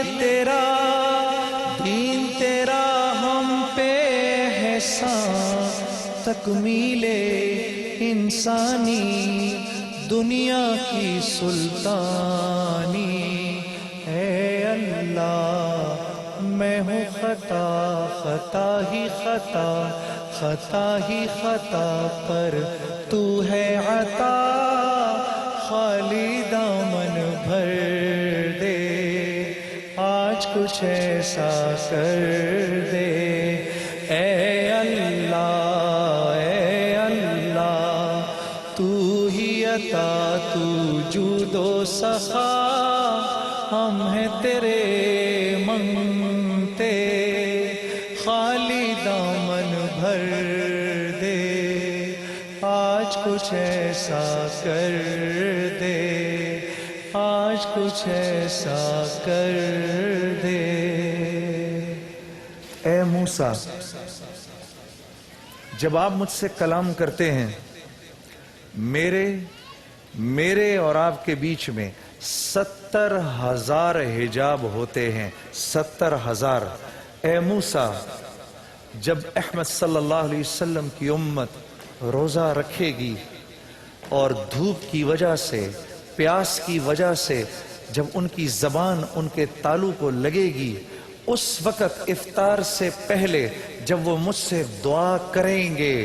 तेरा हम पे एहसान, तकमीले इंसानी, दुनिया की सुल्तानी। ए अल्लाह, मैं हूँ खता, खता ही खता, खता ही खता, पर तू है अता, खाली दामन भर दे, आज कुछ ऐसा कर दे। ए अल्लाह, ए अल्लाह, तू ही अता तू जूदो सखा, हम हैं तेरे मंगते, खाली दामन भर दे, आज कुछ ऐसा कर दे, आज कुछ ऐसा कर दे। ए मूसा, जब आप मुझसे कलाम करते हैं, मेरे और आपके बीच में 70,000 हिजाब होते हैं, 70,000। ए मूसा, जब अहमद सल्लल्लाहु अलैहि वसल्लम की उम्मत रोजा रखेगी और धूप की वजह से, प्यास की वजह से जब उनकी जबान उनके तालू को लगेगी, उस वक्त इफ्तार से पहले जब वो मुझसे दुआ करेंगे,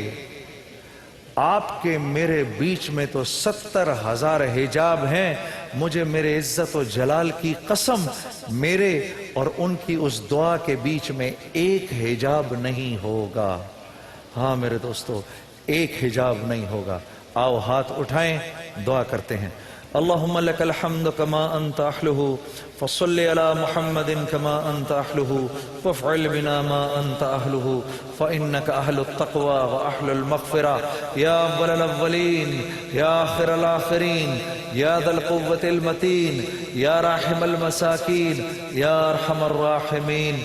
आपके मेरे बीच में तो 70,000 हिजाब हैं। मुझे मेरे इज्जत और जलाल की कसम, मेरे और उनकी उस दुआ के बीच में एक हिजाब नहीं होगा। हाँ मेरे दोस्तों, एक हिजाब नहीं होगा। आओ हाथ उठाएं, दुआ करते हैं। अल्लाहुम्मा लकल हम्द कमा अंत अहलुहु, फसल्लि अला मुहम्मदिन कमा अंत अहलुहु, वफ़अल बिना मा अंत अहलुहु, फ़इन्नका अहलुत तक़वा व अहलुल मग़फ़िरा, या अव्वलल अव्वलीन, या आखिरल आखिरीन, या दल क़ुव्वतिल मतीन, या राहिमल मसाकीन, या अरहमर राहिमीन।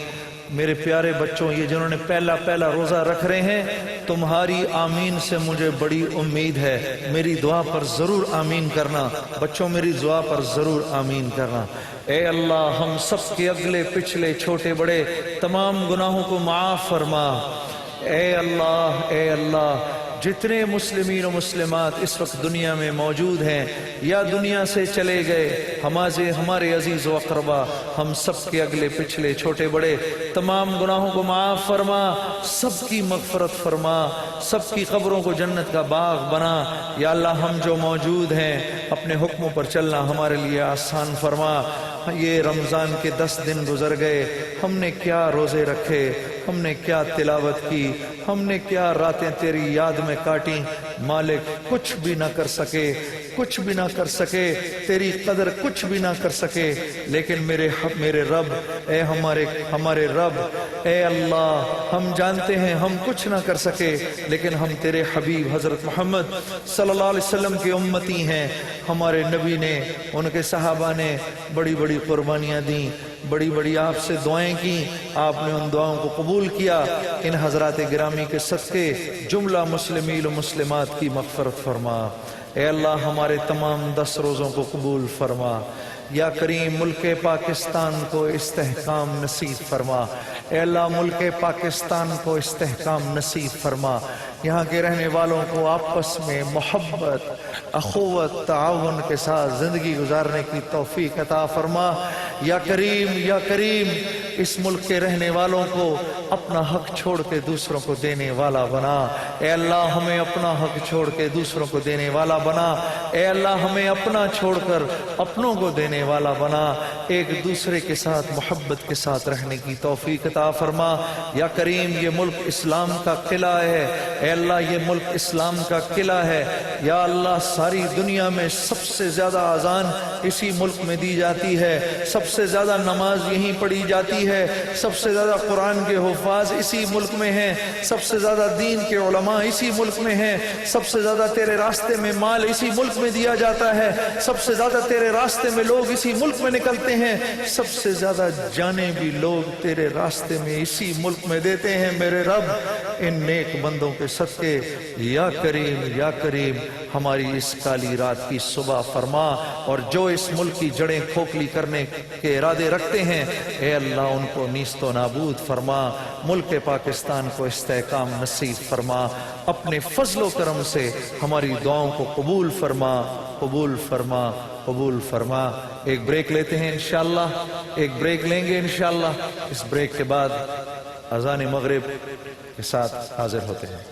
मेरे प्यारे बच्चों, ये जिन्होंने पहला रोजा रख रहे हैं, तुम्हारी आमीन से मुझे बड़ी उम्मीद है। मेरी दुआ पर जरूर आमीन करना बच्चों, मेरी दुआ पर जरूर आमीन करना। ए अल्लाह, हम सब के अगले पिछले छोटे बड़े तमाम गुनाहों को माफ फरमा। ए अल्लाह, जितने मुस्लिमीन और मुस्लिमात इस वक्त दुनिया में मौजूद हैं या दुनिया से चले गए, हमारे अजीज व अक़रबा, हम सब के अगले पिछले छोटे बड़े तमाम गुनाहों को माफ़ फरमा, सबकी मग़फ़िरत फरमा, सबकी कब्रों को जन्नत का बाग बना। या अल्लाह, हम जो मौजूद हैं अपने हुक्मों पर चलना हमारे लिए आसान फरमा। ये रमज़ान के 10 दिन गुजर गए, हमने क्या रोज़े रखे, हमने क्या तिलावत की, हमने क्या रातें तेरी याद में काटी। मालिक, कुछ भी ना कर सके, कुछ भी ना कर सके, तेरी कदर कुछ भी ना कर सके, लेकिन मेरे रब, ए हमारे रब, ए अल्लाह, हम जानते हैं हम कुछ ना कर सके, लेकिन हम तेरे हबीब हज़रत मोहम्मद सल्लल्लाहु अलैहि वसल्लम के उम्मती हैं। हमारे नबी ने, उनके सहाबा ने बड़ी बड़ी कुर्बानियाँ दी, बड़ी बड़ी आपसे दुआएं की, आपने उन दुआओं को कबूल किया। इन हजरात गिरामी के सदक़े जुमला मुस्लिमीन और मुस्लिमात की मग़फ़िरत फरमा। ए अल्लाह, हमारे तमाम 10 रोज़ों को कबूल फरमा। या करीम, मुल्क पाकिस्तान को इस्तेहकाम नसीब फरमा। ए अल्लाह, मुल्क पाकिस्तान को इस्तेहकाम नसीब फरमा। यहाँ के रहने वालों को आपस में मोहब्बत, अखुवत, ताउन के साथ ज़िंदगी गुजारने की तौफीक अता फरमा। या करीम, इस मुल्क के रहने वालों को अपना हक छोड़ के दूसरों को देने वाला बना। ए अल्लाह, हमें अपना हक छोड़ के दूसरों को देने वाला बना। ए अल्लाह, हमें अपना छोड़कर अपनों को देने वाला बना। एक दूसरे के साथ मोहब्बत के साथ रहने की तौफीक अता फरमा। या करीम, ये मुल्क इस्लाम का किला है। ए अल्लाह, ये मुल्क इस्लाम का किला है। या अल्लाह, सारी दुनिया में सबसे ज़्यादा अजान इसी मुल्क में दी जाती है, सबसे ज़्यादा नमाज यहीं पढ़ी जाती है, सबसे ज़्यादा कुरान के हुफ़ाज़ इसी मुल्क में हैं, सबसे ज़्यादा दीन के उलमा इसी मुल्क में हैं, सबसे ज़्यादा तेरे रास्ते में माल इसी मुल्क में दिया जाता है, सबसे ज़्यादा तेरे रास्ते में लोग इसी मुल्क में निकलते हैं, सबसे ज़्यादा जाने भी लोग तेरे रास्ते में इसी मुल्क में देते हैं। मेरे रब, इन नेक बंदों के सदक़े या करीम, हमारी इस काली रात की सुबह फरमा। और जो इस मुल्क की जड़ें खोखली करने के इरादे रखते हैं, ए अल्लाह, उनको नीस्तो नाबूद फरमा। मुल्क पाकिस्तान को इस्तेहकाम नसीब फरमा। अपने फजलो करम से हमारी दुआओं को कबूल फरमा, कबूल फरमा, कबूल फरमा। एक ब्रेक लेते हैं इंशाअल्लाह, एक ब्रेक लेंगे इंशाअल्लाह। इस ब्रेक के बाद अज़ान मगरिब के साथ हाजिर होते हैं।